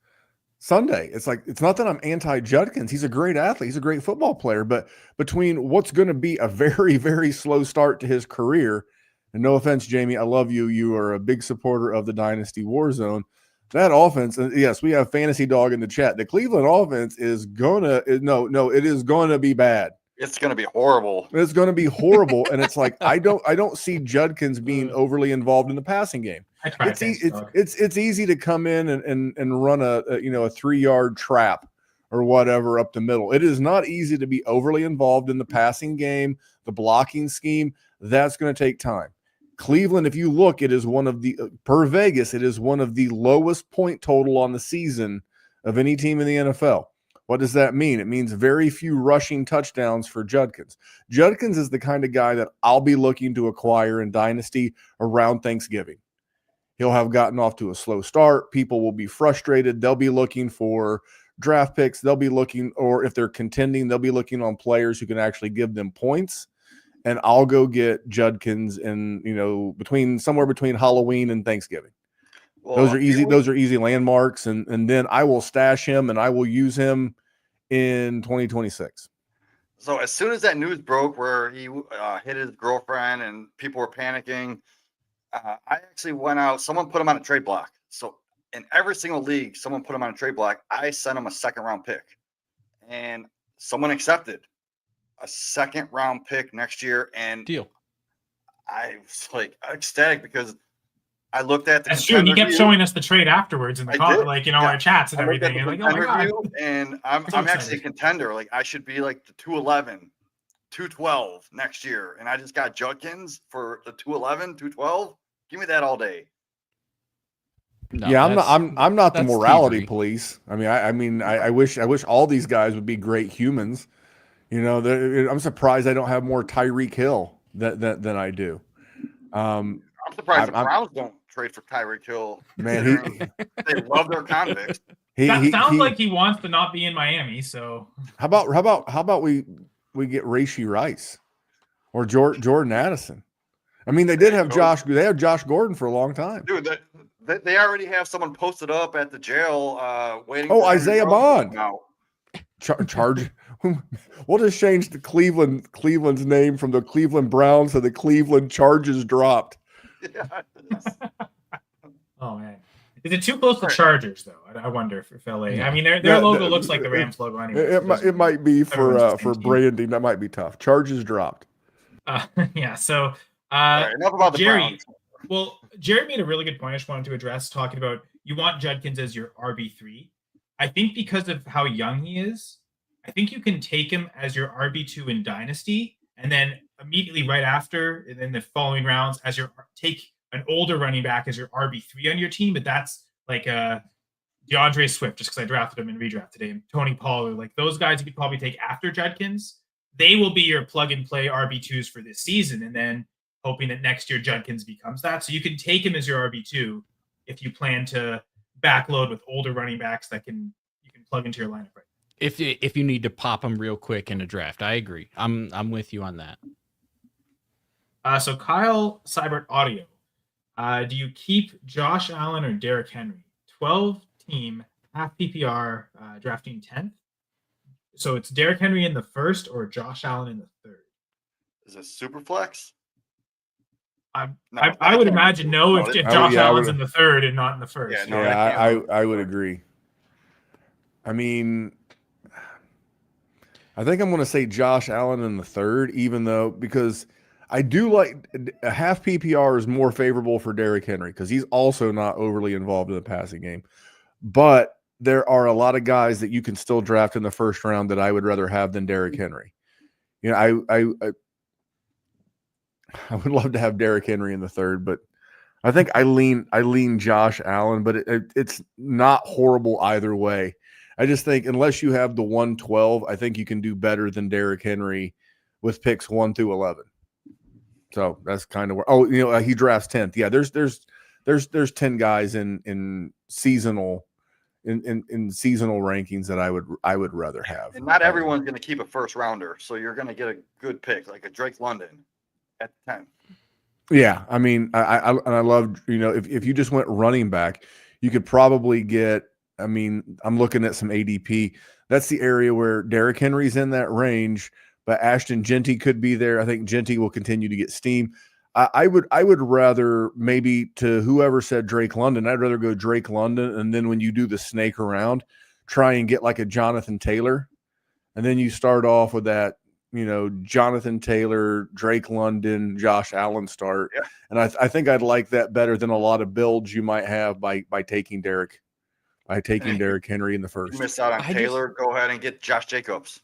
Sunday. It's like, it's not that I'm anti-Judkins. He's a great athlete. He's a great football player. But between what's going to be a very, very slow start to his career, and no offense, Jamie, I love you. You are a big supporter of the Dynasty War Zone. That offense, and yes, we have Fantasy Dog in the chat. The Cleveland offense is it is going to be bad. It's going to be horrible. It's going to be horrible. And it's like, I don't see Judkins being overly involved in the passing game. It's easy to come in and run a 3-yard trap or whatever up the middle. It is not easy to be overly involved in the passing game, the blocking scheme. That's going to take time. Cleveland, if you look, it is one of the per Vegas, it is one of the lowest point total on the season of any team in the NFL. What does that mean? It means very few rushing touchdowns for Judkins. Judkins is the kind of guy that I'll be looking to acquire in Dynasty around Thanksgiving. He'll have gotten off to a slow start. People will be frustrated. They'll be looking for draft picks. They'll be looking, or if they're contending, they'll be looking on players who can actually give them points. And I'll go get Judkins somewhere between Halloween and Thanksgiving. Well, those are easy landmarks, and then I will stash him and I will use him in 2026. So as soon as that news broke where he hit his girlfriend and people were panicking, I actually went out. Someone put him on a trade block. So in every single league, someone put him on a trade block. I sent him a second-round pick, and someone accepted a second-round pick next year. And deal. I was like ecstatic because I looked at the. That's true. And you kept showing us the trade afterwards in the our chats and everything. And like, oh my God. And I'm actually a contender. Like I should be like the 211, 212 next year. And I just got Judkins for the 211, 212. Give me that all day. No, yeah, I'm not the morality police. I mean, I wish all these guys would be great humans. You know, I'm surprised I don't have more Tyreek Hill than I do. I'm surprised the Browns don't trade for Tyreek Hill. Man, they love their convicts. Sounds like he wants to not be in Miami. So how about we get Rashee Rice or Jordan Addison? I mean, they did have Josh. They had Josh Gordon for a long time, dude. They already have someone posted up at the jail waiting. Oh, Isaiah Bond. Charge. We'll just change the Cleveland's name from the Cleveland Browns to the Cleveland Charges dropped. Yeah. Oh man, is it too close to Chargers though? I wonder if LA. Yeah. I mean, their Yeah, logo looks like the Rams logo anyway. It might be everyone's the same for team. branding. That might be tough. Charges dropped. Yeah. So, All right, enough about the Jerry. Browns. Well, Jerry made a really good point. I just wanted to address talking about you want Judkins as your RB3. I think because of how young he is, I think you can take him as your RB2 in Dynasty, and then immediately right after, and then the following rounds, as your take an older running back as your RB3 on your team. But that's like DeAndre Swift, just because I drafted him in redraft today, and Tony Pollard, like those guys you could probably take after Judkins. They will be your plug and play RB2s for this season, and then hoping that next year Judkins becomes that. So you can take him as your RB2 if you plan to backload with older running backs that you can plug into your lineup right now. If you need to pop them real quick in a draft, I agree. I'm with you on that. So Kyle Seibert Audio, do you keep Josh Allen or Derrick Henry? 12-team half PPR drafting 10th. So it's Derrick Henry in the first or Josh Allen in the third. Is it super flex? I would imagine no if Josh Allen's in the third and not in the first. I would agree. I mean, I think I'm going to say Josh Allen in the third, even though because I do like a half PPR is more favorable for Derrick Henry because he's also not overly involved in the passing game. But there are a lot of guys that you can still draft in the first round that I would rather have than Derrick Henry. You know, I would love to have Derrick Henry in the third, but I think I lean Josh Allen, but it's not horrible either way. I just think unless you have the 112, I think you can do better than Derrick Henry with picks 1 through 11. So that's kind of where he drafts 10th. Yeah, there's 10 guys in seasonal in seasonal rankings that I would rather have. And not everyone's going to keep a first rounder, so you're going to get a good pick like a Drake London at the time. Yeah, I mean, I love if you just went running back, you could probably get. I mean, I'm looking at some ADP. That's the area where Derrick Henry's in that range, but Ashton Genty could be there. I think Genty will continue to get steam. I would rather maybe to whoever said Drake London, I'd rather go Drake London, and then when you do the snake around, try and get like a Jonathan Taylor, and then you start off with that, Jonathan Taylor, Drake London, Josh Allen start. Yeah. And I think I'd like that better than a lot of builds you might have by taking Derrick Henry in the first. You miss out on Taylor, go ahead and get Josh Jacobs.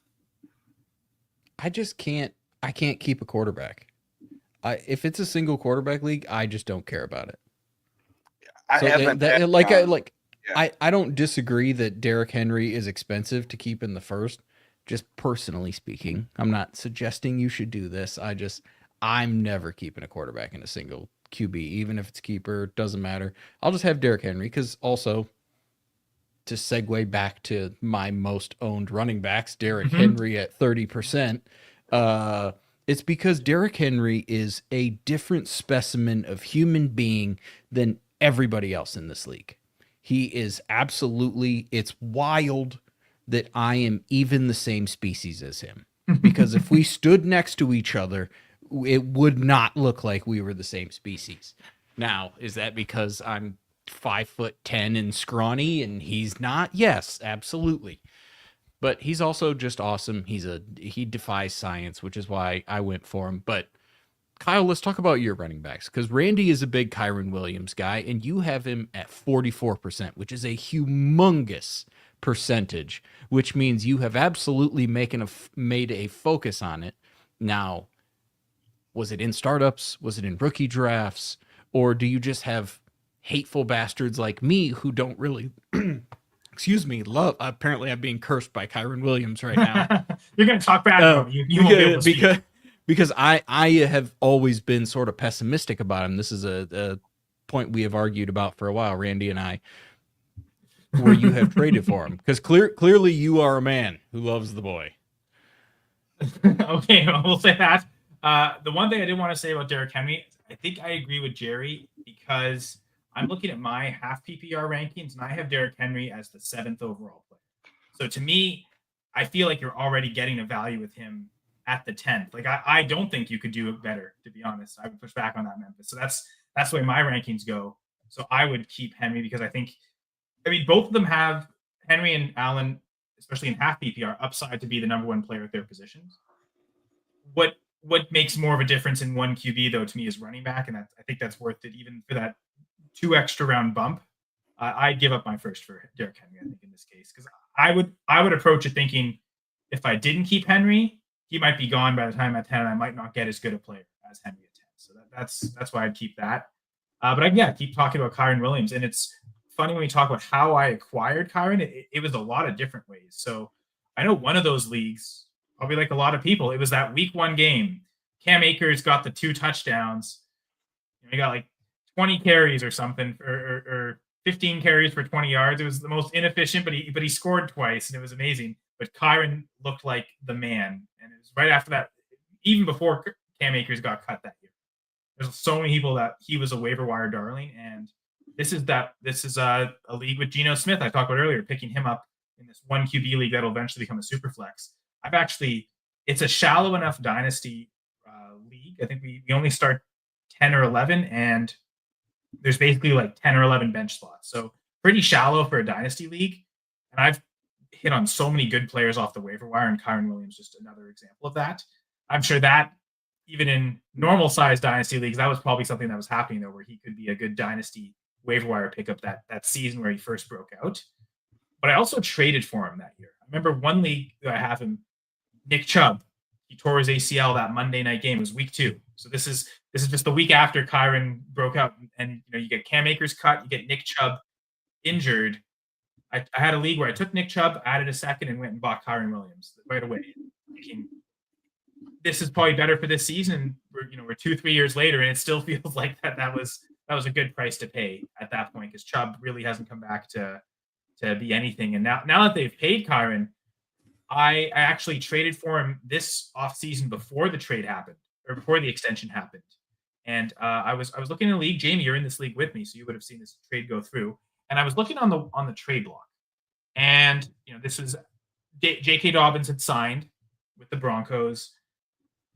I can't keep a quarterback. If it's a single quarterback league, I just don't care about it. I don't disagree that Derrick Henry is expensive to keep in the first. Just personally speaking, I'm not suggesting you should do this. I'm never keeping a quarterback in a single QB, even if it's keeper, doesn't matter. I'll just have Derrick Henry because also to segue back to my most owned running backs, Derrick Henry at 30%. It's because Derrick Henry is a different specimen of human being than everybody else in this league. He is absolutely, it's wild that I am even the same species as him. Because if we stood next to each other, it would not look like we were the same species. Now, is that because I'm 5'10" and scrawny and he's not? Yes, absolutely. But he's also just awesome. He defies science, which is why I went for him. But Kyle, let's talk about your running backs because Randy is a big Kyren Williams guy, and you have him at 44%, which is a humongous percentage, which means you have absolutely made a focus on it. Now, was it in startups? Was it in rookie drafts? Or do you just have hateful bastards like me who don't really... excuse me, love. Apparently, I'm being cursed by Kyren Williams right now. You're going to talk bad about me. You won't be able to speak. Because I have always been sort of pessimistic about him. This is a point we have argued about for a while, Randy and I, where you have traded for him. Because clearly you are a man who loves the boy. Okay, we'll say that. The one thing I did want to say about Derrick Henry, I think I agree with Jerry because I'm looking at my half PPR rankings, and I have Derrick Henry as the 7th overall player. So to me, I feel like you're already getting a value with him at the 10th. Like I don't think you could do it better, to be honest. I would push back on that, Memphis. So that's the way my rankings go. So I would keep Henry because I mean, both of them have Henry and Allen, especially in half PPR, upside to be the number one player at their positions. What makes more of a difference in one QB though to me is running back, and I think that's worth it even for that 2 extra round bump. I'd give up my first for Derrick Henry, I think, in this case, because I would approach it thinking if I didn't keep Henry, he might be gone by the time at 10, and I might not get as good a player as Henry at 10. So that's why I'd keep that. But I keep talking about Kyren Williams, and it's funny when we talk about how I acquired Kyren. It was a lot of different ways. So I know one of those leagues, probably like a lot of people, it was that week 1 game. Cam Akers got the 2 touchdowns. He got like 20 carries or something, or 15 carries for 20 yards. It was the most inefficient, but he scored twice, and it was amazing. But Kyren looked like the man, and it was right after that, even before Cam Akers got cut that year. There's so many people that he was a waiver wire darling, and this is a league with Geno Smith I talked about earlier, picking him up in this 1 QB league that'll eventually become a super flex. It's a shallow enough dynasty league. I think we only start 10 or 11, and there's basically like 10 or 11 bench slots. So pretty shallow for a dynasty league. And I've hit on so many good players off the waiver wire, and Kyren Williams just another example of that. I'm sure that even in normal sized dynasty leagues, that was probably something that was happening though, where he could be a good dynasty waiver wire pickup that season where he first broke out. But I also traded for him that year. I remember one league that I have him, Nick Chubb. He tore his ACL that Monday night game. It was week 2. So this is just the week after Kyren broke out, and you get Cam Akers cut, you get Nick Chubb injured. I had a league where I took Nick Chubb, added a second, and went and bought Kyren Williams right away, thinking this is probably better for this season. We're 2-3 years later, and it still feels like that was a good price to pay at that point, because Chubb really hasn't come back to be anything. And now that they've paid Kyren, I actually traded for him this offseason before the trade happened, or before the extension happened. And I was looking in the league. Jamie, you're in this league with me, so you would have seen this trade go through. And I was looking on the trade block, and this was J.K. Dobbins had signed with the Broncos.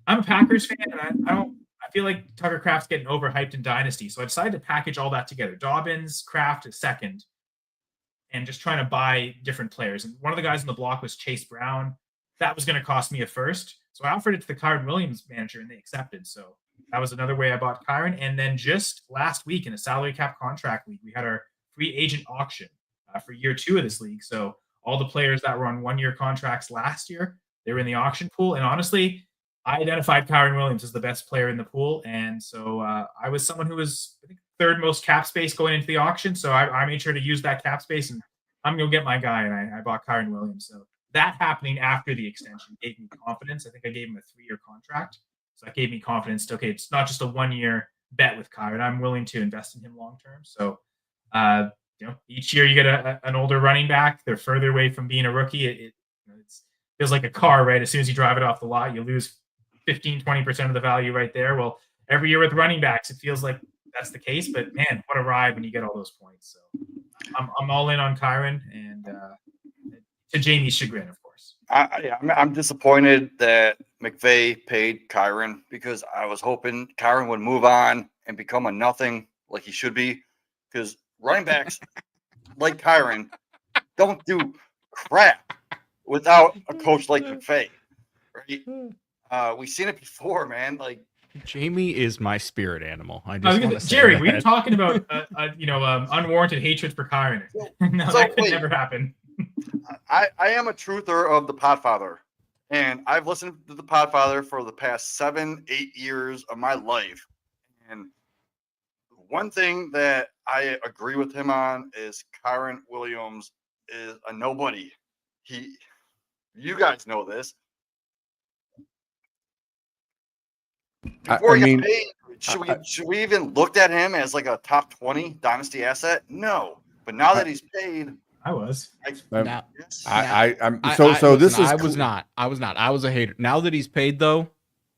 I'm a Packers fan, and I feel like Tucker Kraft's getting overhyped in Dynasty, so I decided to package all that together. Dobbins, Kraft is second, and just trying to buy different players. And one of the guys on the block was Chase Brown. That was going to cost me a first, so I offered it to the Kyren Williams manager, and they accepted. So that was another way I bought Kyren. And then just last week in a salary cap contract league, we had our free agent auction for year 2 of this league. So all the players that were on 1-year contracts last year, they were in the auction pool. And honestly, I identified Kyren Williams as the best player in the pool. And so I was someone who was, I think, 3rd most cap space going into the auction. So I made sure to use that cap space, and I'm going to get my guy. And I bought Kyren Williams. So that happening after the extension gave me confidence. I think I gave him a 3-year contract. So that gave me confidence to, okay, it's not just a 1-year bet with Kyren. I'm willing to invest in him long-term. So, each year you get an older running back. They're further away from being a rookie. It feels like a car, right? As soon as you drive it off the lot, you lose 15-20% of the value right there. Well, every year with running backs, it feels like that's the case. But man, what a ride when you get all those points. So I'm all in on Kyren, and to Jamie's chagrin, of course. I'm disappointed that McVay paid Kyren, because I was hoping Kyren would move on and become a nothing like he should be, because running backs like Kyren don't do crap without a coach like McVay, right? We've seen it before, man. Like, Jamie is my spirit animal. I just want to say Jerry, that. we were talking about unwarranted hatred for Kyren. No, So, that could wait. never happen. I am a truther of the Podfather, and I've listened to the Podfather for the past 7-8 years of my life. And one thing that I agree with him on is Kyren Williams is a nobody. You guys know this. Before he got paid, should we even look at him as like a top 20 dynasty asset? No. But now that he's paid, I was. I'm this is I was not. I was a hater. Now that he's paid though,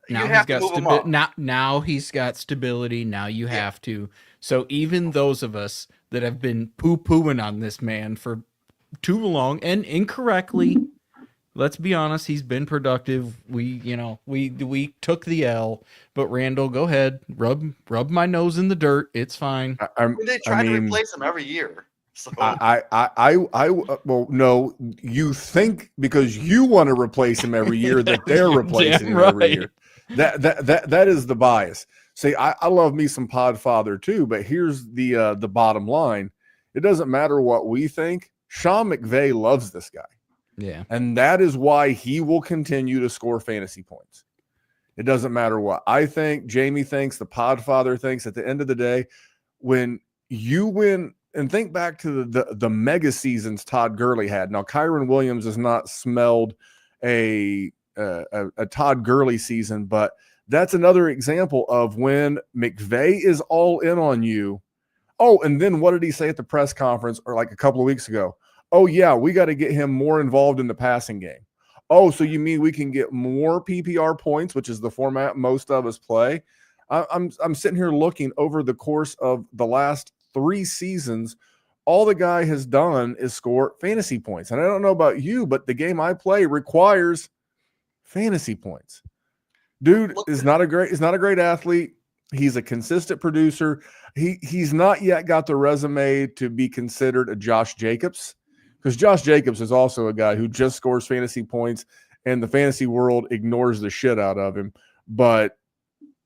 now he's got now he's got stability. Now you have to. So even those of us that have been poo-pooing on this man for too long and incorrectly, let's be honest, he's been productive. We took the L, but Randall, go ahead, rub my nose in the dirt. It's fine. They try to replace him every year. So Well, no, you think because you want to replace him every year that they're replacing him every year. That is the bias. See, I love me some Podfather too, but here's the bottom line. It doesn't matter what we think. Sean McVay loves this guy. Yeah. And that is why he will continue to score fantasy points. It doesn't matter what I think, Jamie thinks, the Podfather thinks. At the end of the day, when you win, and think back to the mega seasons Todd Gurley had. Now, Kyren Williams has not smelled a Todd Gurley season, but that's another example of when McVay is all in on you. Oh, and then what did he say at the press conference or like a couple of weeks ago? Oh, yeah, we got to get him more involved in the passing game. Oh, so you mean we can get more PPR points, which is the format most of us play? I'm sitting here looking over the course of the last 3 seasons. All the guy has done is score fantasy points. And I don't know about you, but the game I play requires fantasy points. Dude is not a great athlete. He's a consistent producer. He's not yet got the resume to be considered a Josh Jacobs, because Josh Jacobs is also a guy who just scores fantasy points and the fantasy world ignores the shit out of him. But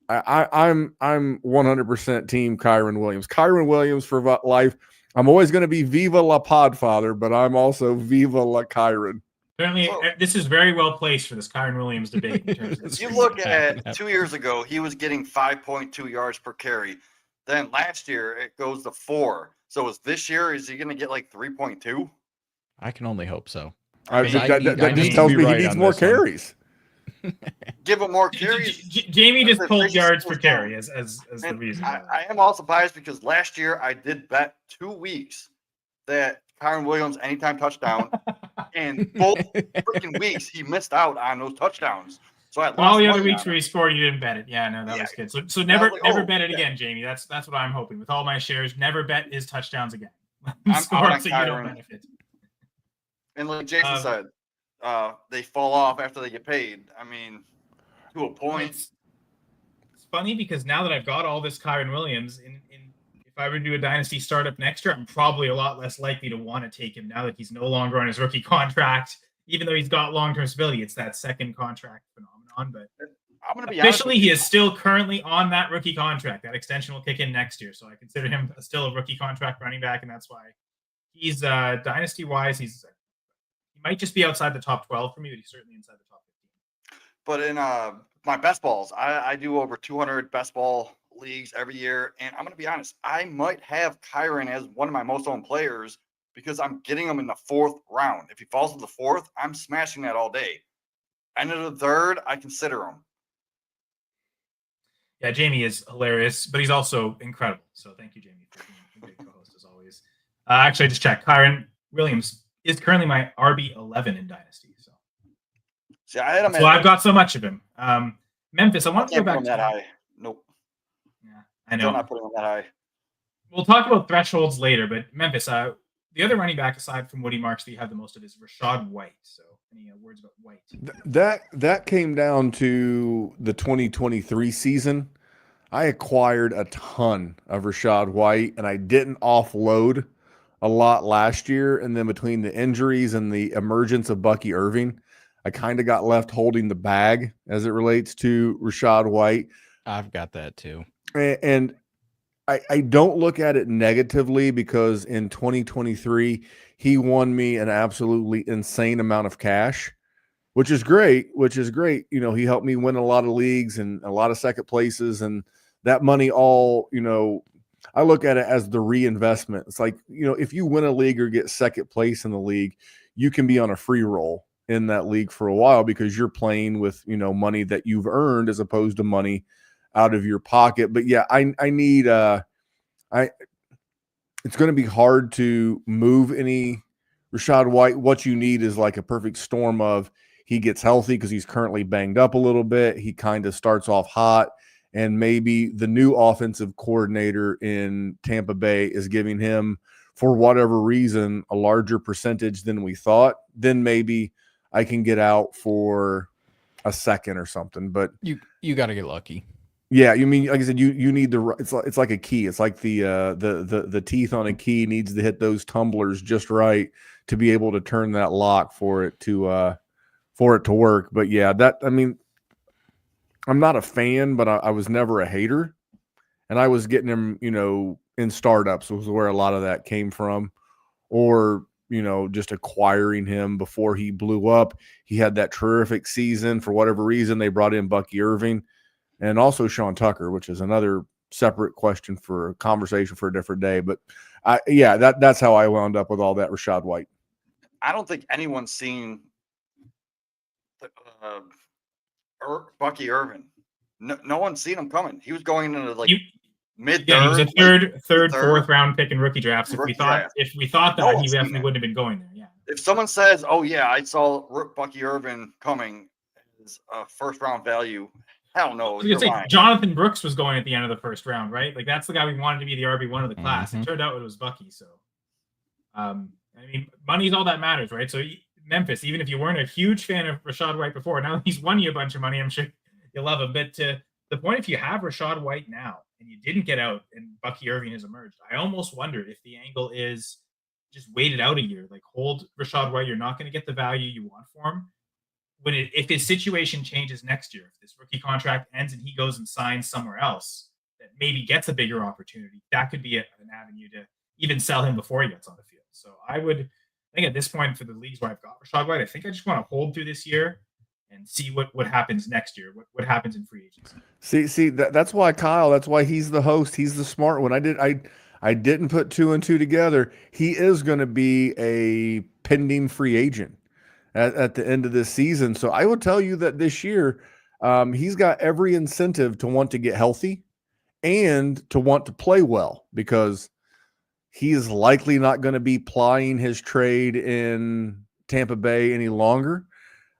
I'm 100% team Kyren Williams. Kyren Williams for life. I'm always going to be Viva la Podfather, but I'm also Viva la Kyren. Apparently, this is very well placed for this Kyren Williams debate. In terms of you look at 2 years ago, he was getting 5.2 yards per carry. Then last year, it goes to 4. So this year, is he going to get like 3.2? I can only hope so. That just tells me he needs more carries. Give him more carries. Jamie just pulled yards per carry as the reason. I am also biased because last year I did bet 2 weeks that Kyren Williams anytime touchdown, and both freaking weeks he missed out on those touchdowns. So all the other weeks where he scored, you didn't bet it. Yeah, no, that was good. So never bet it again, Jamie. That's what I'm hoping with all my shares. Never bet his touchdowns again. I'm so you don't benefit. And like Jason said, they fall off after they get paid. I mean, to a point. It's funny because now that I've got all this Kyren Williams, if I were to do a dynasty startup next year, I'm probably a lot less likely to want to take him now that he's no longer on his rookie contract. Even though he's got long-term stability, it's that second contract phenomenon. But I'm going to be officially, he is still currently on that rookie contract. That extension will kick in next year, so I consider him still a rookie contract running back, and that's why he's dynasty-wise, he might just be outside the top 12 for me, but he's certainly inside the top 15. But in my best balls, I do over 200 best ball leagues every year, and I'm going to be honest, I might have Kyren as one of my most owned players because I'm getting him in the 4th round. If he falls to the 4th, I'm smashing that all day. End of the 3rd, I consider him. Yeah, Jamie is hilarious, but he's also incredible. So thank you, Jamie, for being a great co-host as always. Actually, I just checked. Kyren Williams is currently my RB11 in Dynasty. So see, I had him. So I've got so much of him. Memphis, I want to go back to that high. Nope. Yeah, I know. I'm not putting him that high. We'll talk about thresholds later, but Memphis, the other running back aside from Woody Marks that you have the most of is Rachaad White. So any words about White? That came down to the 2023 season. I acquired a ton of Rachaad White, and I didn't offload a lot last year. And then between the injuries and the emergence of Bucky Irving, I kind of got left holding the bag as it relates to Rachaad White. I've got that too. And I don't look at it negatively because in 2023, he won me an absolutely insane amount of cash, which is great. You know, he helped me win a lot of leagues and a lot of second places, and that money all, you know, I look at it as the reinvestment. It's like, you know, if you win a league or get second place in the league, you can be on a free roll in that league for a while because you're playing with, you know, money that you've earned as opposed to money out of your pocket. But yeah, I need it's going to be hard to move any Rachaad White. What you need is like a perfect storm of he gets healthy because he's currently banged up a little bit. He kind of starts off hot, and maybe the new offensive coordinator in Tampa Bay is giving him, for whatever reason, a larger percentage than we thought. Then maybe I can get out for a second or something. But You got to get lucky. yeah, you mean, like I said, you need it's like a key. It's like the teeth on a key needs to hit those tumblers just right to be able to turn that lock for it to work. But yeah, I'm not a fan, but I was never a hater, and I was getting him, in startups was where a lot of that came from, or just acquiring him before he blew up. He had that terrific season. For whatever reason, they brought in Bucky Irving and also Sean Tucker, which is another separate question for a conversation for a different day. But that's how I wound up with all that Rachaad White. I don't think anyone's seen Bucky Irvin. No one's seen him coming. He was going into mid-third. Yeah, he was a third, fourth round pick in rookie drafts. If we thought that, he definitely wouldn't have been going there. Yeah. If someone says, "Oh yeah, I saw Bucky Irvin coming as a first round value," hell no. I was gonna say Jonathan Brooks was going at the end of the first round, right? Like that's the guy we wanted to be the RB1 of the class. It turned out it was Bucky. So, I mean, money's all that matters, right? So Memphis, even if you weren't a huge fan of Rachaad White before, now that he's won you a bunch of money, I'm sure you'll love him. But to the point, if you have Rachaad White now and you didn't get out and Bucky Irving has emerged, I almost wonder if the angle is just wait it out a year, like hold Rachaad White. You're not going to get the value you want for him. If his situation changes next year, if this rookie contract ends and he goes and signs somewhere else that maybe gets a bigger opportunity, that could be an avenue to even sell him before he gets on the field. So I think at this point for the leagues where I've got Rachaad White, I think I just want to hold through this year and see what happens next year, what happens in free agency. See, that's why Kyle, that's why he's the host. He's the smart one. I didn't put 2 and 2 together. He is going to be a pending free agent at the end of this season. So I would tell you that this year, he's got every incentive to want to get healthy and to want to play well, because he is likely not going to be plying his trade in Tampa Bay any longer.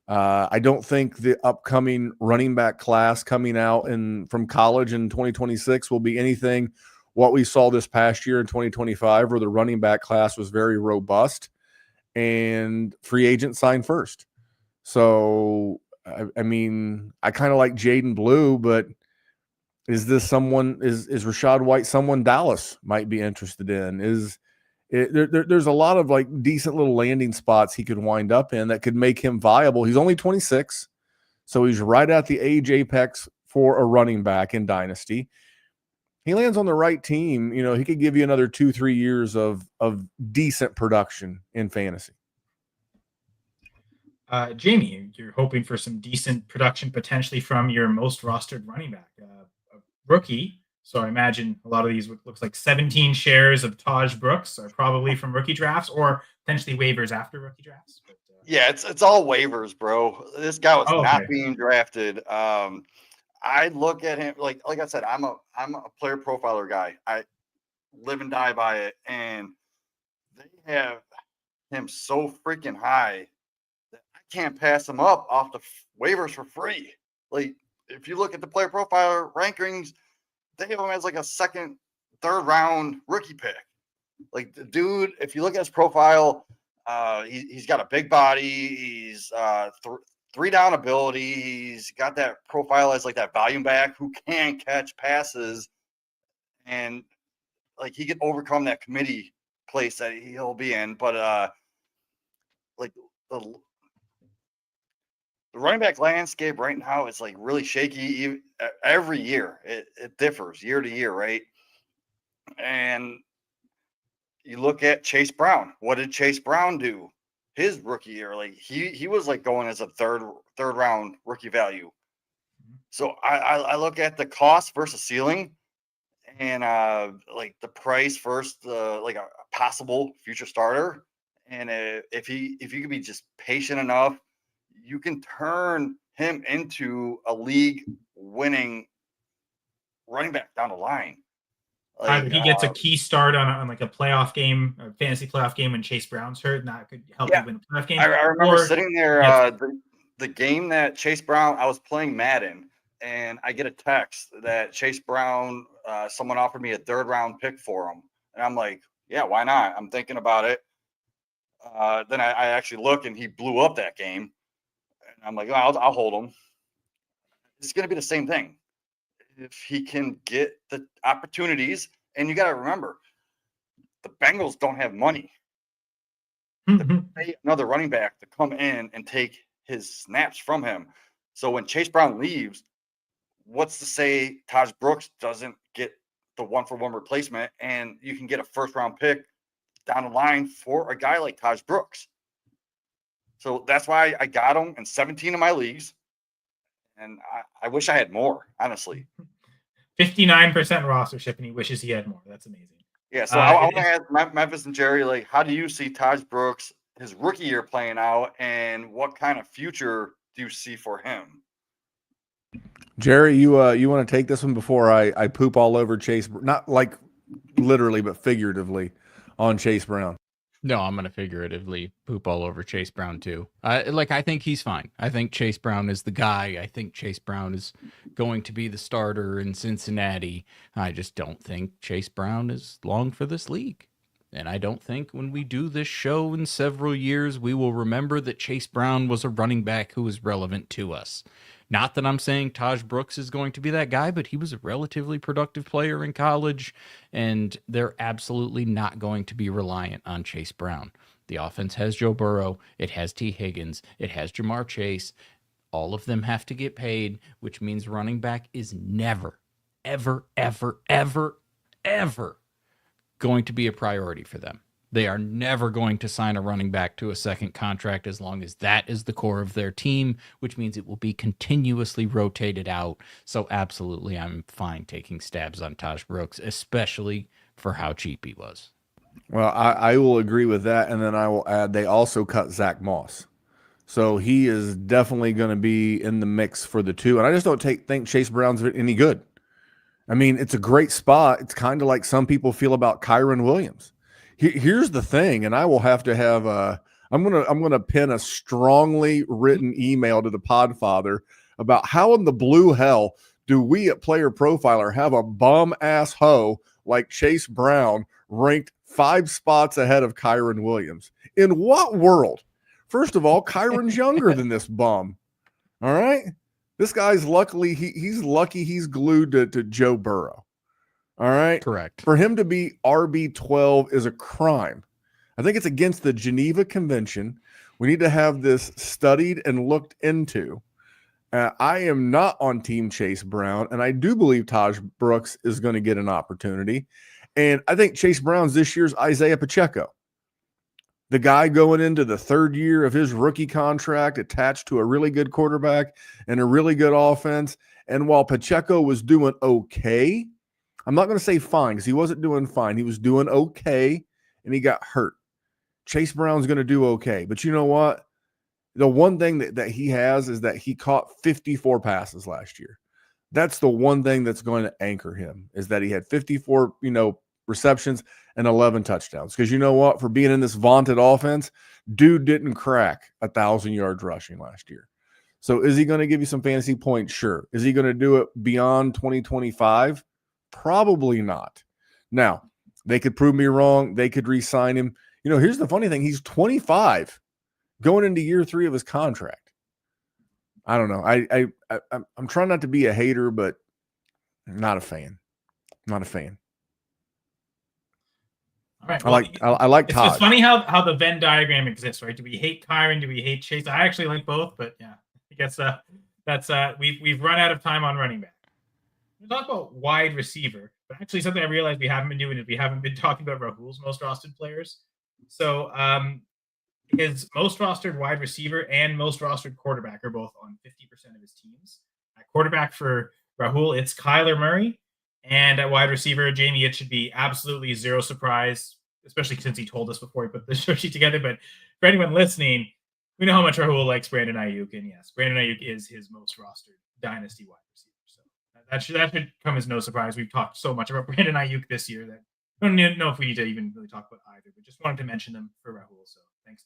I don't think the upcoming running back class coming out from college in 2026 will be anything what we saw this past year in 2025, where the running back class was very robust and free agent signed first. So, I mean, I kind of like Jaden Blue, but is Rachaad White someone Dallas might be interested in? There's a lot of like decent little landing spots he could wind up in that could make him viable. He's only 26, so he's right at the age apex for a running back in Dynasty. He lands on the right team, he could give you another 2-3 years of decent production in fantasy. Jamie, you're hoping for some decent production potentially from your most rostered running back, a rookie. So I imagine a lot of these looks like 17 shares of Taj Brooks are probably from rookie drafts or potentially waivers after rookie drafts. But, yeah, it's all waivers, bro. This guy was not being drafted. I look at him like I said, I'm a player profiler guy. I live and die by it, and they have him so freaking high that I can't pass him up off the waivers for free. Like if you look at the player profiler rankings, they have him as like a second, third round rookie pick. Like the dude, if you look at his profile, he's got a big body. He's 3-down ability. He's got that profile as like that volume back who can catch passes, and like he can overcome that committee place that he'll be in. But like the running back landscape right now is like really shaky every year. It differs year to year, right? And you look at Chase Brown. What did Chase Brown do his rookie year? Like he was like going as a third round rookie value. So I look at the cost versus ceiling, and like the price versus like a possible future starter. And if you could be just patient enough, you can turn him into a league winning running back down the line. Like, he gets a key start on like a playoff game, a fantasy playoff game when Chase Brown's hurt, and that could help you win the playoff game. I remember sitting there the game that Chase Brown, I was playing Madden, and I get a text that Chase Brown, someone offered me a 3rd round pick for him. And I'm like, yeah, why not? I'm thinking about it. Then I actually look, and he blew up that game. I'm like, oh, I'll hold him. It's going to be the same thing. If he can get the opportunities, and you got to remember, the Bengals don't have money to pay another running back to come in and take his snaps from him. So when Chase Brown leaves, what's to say Taj Brooks doesn't get the 1-for-1 replacement, and you can get a first-round pick down the line for a guy like Taj Brooks? So that's why I got him in 17 of my leagues, and I wish I had more, honestly. 59% rostership, and he wishes he had more. That's amazing. Yeah, so I want to ask Memphis and Jerry, like, how do you see Taj Brooks, his rookie year, playing out, and what kind of future do you see for him? Jerry, you want to take this one before I poop all over Chase? Not like literally, but figuratively on Chase Brown. No, I'm going to figuratively poop all over Chase Brown too. I think he's fine. I think Chase Brown is the guy. I think Chase Brown is going to be the starter in Cincinnati. I just don't think Chase Brown is long for this league. And I don't think when we do this show in several years, we will remember that Chase Brown was a running back who was relevant to us. Not that I'm saying Taj Brooks is going to be that guy, but he was a relatively productive player in college, and they're absolutely not going to be reliant on Chase Brown. The offense has Joe Burrow, it has T. Higgins, it has Jamar Chase. All of them have to get paid, which means running back is never, ever, ever, ever, ever going to be a priority for them. They are never going to sign a running back to a second contract as long as that is the core of their team, which means it will be continuously rotated out. So absolutely, I'm fine taking stabs on Taj Brooks, especially for how cheap he was. Well, I will agree with that, and then I will add they also cut Zach Moss. So he is definitely going to be in the mix for the two. And I just don't think Chase Brown's any good. I mean, it's a great spot. It's kind of like some people feel about Kyren Williams. Here's the thing, and I will have to have I'm gonna pen a strongly written email to the Podfather about how in the blue hell do we at Player Profiler have a bum ass hoe like Chase Brown ranked 5 spots ahead of Kyren Williams? In what world? First of all, Kyron's younger than this bum. All right, this guy's he's lucky he's glued to Joe Burrow. All right. Correct. For him to be RB12 is a crime. I think it's against the Geneva Convention. We need to have this studied and looked into. I am not on Team Chase Brown, and I do believe Taj Brooks is going to get an opportunity. And I think Chase Brown's this year's Isaiah Pacheco. The guy going into the 3rd year of his rookie contract attached to a really good quarterback and a really good offense. And while Pacheco was doing okay, I'm not going to say fine because he wasn't doing fine. He was doing okay, and he got hurt. Chase Brown's going to do okay. But you know what? The one thing that he has is that he caught 54 passes last year. That's the one thing that's going to anchor him, is that he had 54, receptions and 11 touchdowns. Because you know what? For being in this vaunted offense, dude didn't crack 1,000 yards rushing last year. So is he going to give you some fantasy points? Sure. Is he going to do it beyond 2025? Probably not. Now, they could prove me wrong. They could re-sign him. Here's the funny thing. He's 25 going into year 3 of his contract. I don't know. I'm trying not to be a hater, but I'm not a fan. Not a fan. All right. I like Todd. It's funny how the Venn diagram exists, right? Do we hate Kyren? Do we hate Chase? I actually like both, but yeah, I guess that's we've run out of time on running back. We talk about wide receiver, but actually something I realized we haven't been doing is we haven't been talking about Rahul's most rostered players. So his most rostered wide receiver and most rostered quarterback are both on 50% of his teams. At quarterback for Rahul, it's Kyler Murray. And at wide receiver, Jamie, it should be absolutely zero surprise, especially since he told us before he put the show sheet together. But for anyone listening, we know how much Rahul likes Brandon Ayuk. And yes, Brandon Ayuk is his most rostered dynasty wide receiver. That should come as no surprise. We've talked so much about Brandon Ayuk this year that I don't know if we need to even really talk about either, but just wanted to mention them for Rahul. So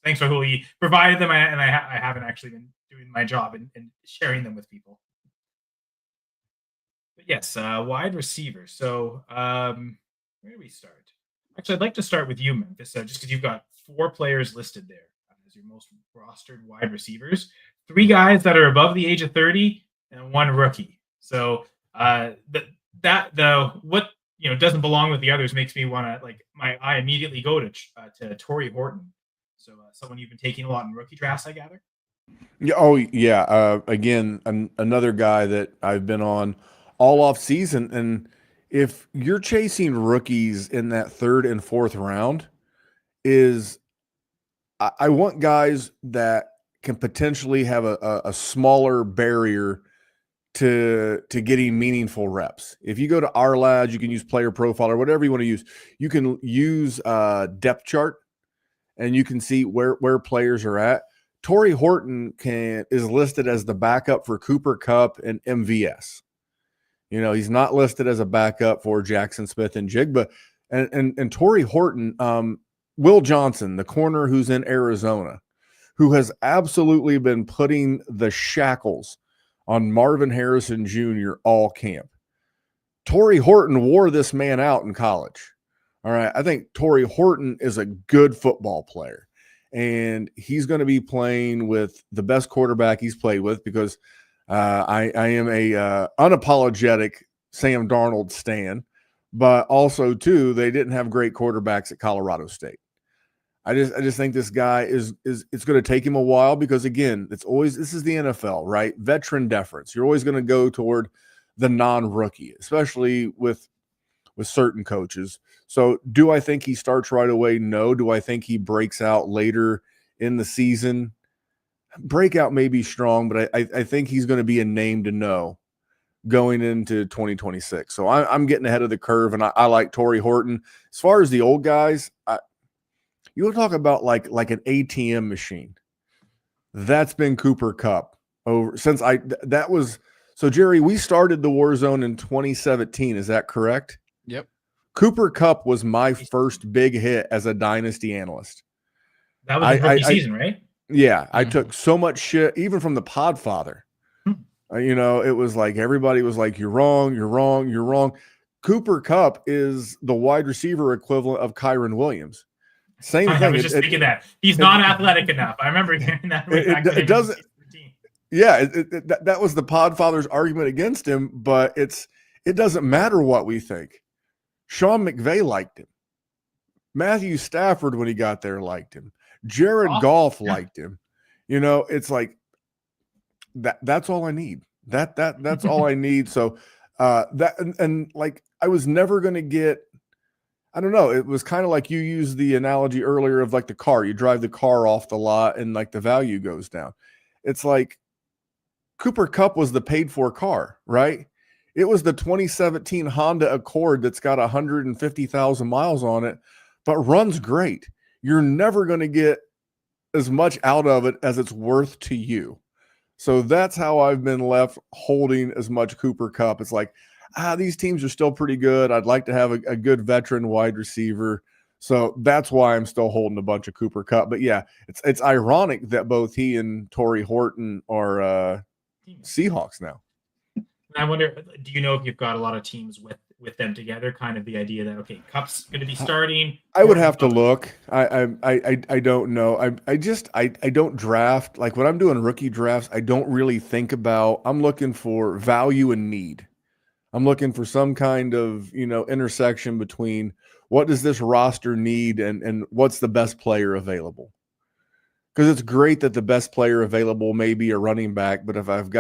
thanks Rahul. He provided them, and I haven't actually been doing my job and sharing them with people. But yes, wide receiver. So where do we start? Actually, I'd like to start with you, Memphis, just because you've got 4 players listed there as your most rostered wide receivers. 3 guys that are above the age of 30 and 1 rookie. So what doesn't belong with the others makes me want to I immediately go to Torrey Horton. So someone you've been taking a lot in rookie drafts, I gather. Yeah. Oh, yeah. Again, another guy that I've been on all off season. And if you're chasing rookies in that 3rd and 4th round, I want guys that can potentially have a smaller barrier to getting meaningful reps. If you go to our lads, you can use player profile or whatever you want to use. You can use depth chart, and you can see where players are at. Torrey Horton is listed as the backup for Cooper Kupp and MVS. He's not listed as a backup for Jackson Smith and Jigba. And Torrey Horton, Will Johnson, the corner who's in Arizona, who has absolutely been putting the shackles on Marvin Harrison Jr. all camp. Torrey Horton wore this man out in college. All right. I think Torrey Horton is a good football player, and he's going to be playing with the best quarterback he's played with because I am a unapologetic Sam Darnold stan, but also too, they didn't have great quarterbacks at Colorado State. I just think this guy is it's going to take him a while because, again, this is the NFL, right? Veteran deference. You're always going to go toward the non-rookie, especially with certain coaches. So do I think he starts right away? No. Do I think he breaks out later in the season? Breakout may be strong, but I think he's going to be a name to know going into 2026. So I'm getting ahead of the curve, and I like Torrey Horton. As far as the old guys, you will talk about like an ATM machine. That's been Cooper Kupp so Jerry, we started the War Zone in 2017. Is that correct? Yep. Cooper Kupp was my first big hit as a dynasty analyst. That was the rookie season, right? Yeah. I took so much shit, even from the Podfather. It was like everybody was like, you're wrong, you're wrong, you're wrong. Cooper Kupp is the wide receiver equivalent of Kyren Williams. Same thing. I was just thinking that he's not athletic enough. I remember hearing that. It doesn't. Yeah, that was the Podfather's argument against him, but it doesn't matter what we think. Sean McVay liked him. Matthew Stafford, when he got there, liked him. Jared Goff liked him. It's like that's all I need. That's all I need. So like I was never going to get. I don't know. It was kind of like you used the analogy earlier of like the car. You drive the car off the lot and like the value goes down. It's like Cooper Kupp was the paid for car, right? It was the 2017 Honda Accord that's got 150,000 miles on it, but runs great. You're never going to get as much out of it as it's worth to you. So that's how I've been left holding as much Cooper Kupp. It's like, these teams are still pretty good. I'd like to have a good veteran wide receiver. So that's why I'm still holding a bunch of Cooper Kupp. But yeah, it's ironic that both he and Torrey Horton are Seahawks now. I wonder, do you know if you've got a lot of teams with them together? Kind of the idea that, okay, Kupp's going to be starting. I would have to look. I don't know. I don't draft. Like when I'm doing rookie drafts, I don't really think about, I'm looking for value and need. I'm looking for some kind of, intersection between what does this roster need and what's the best player available. Because it's great that the best player available may be a running back, but if I've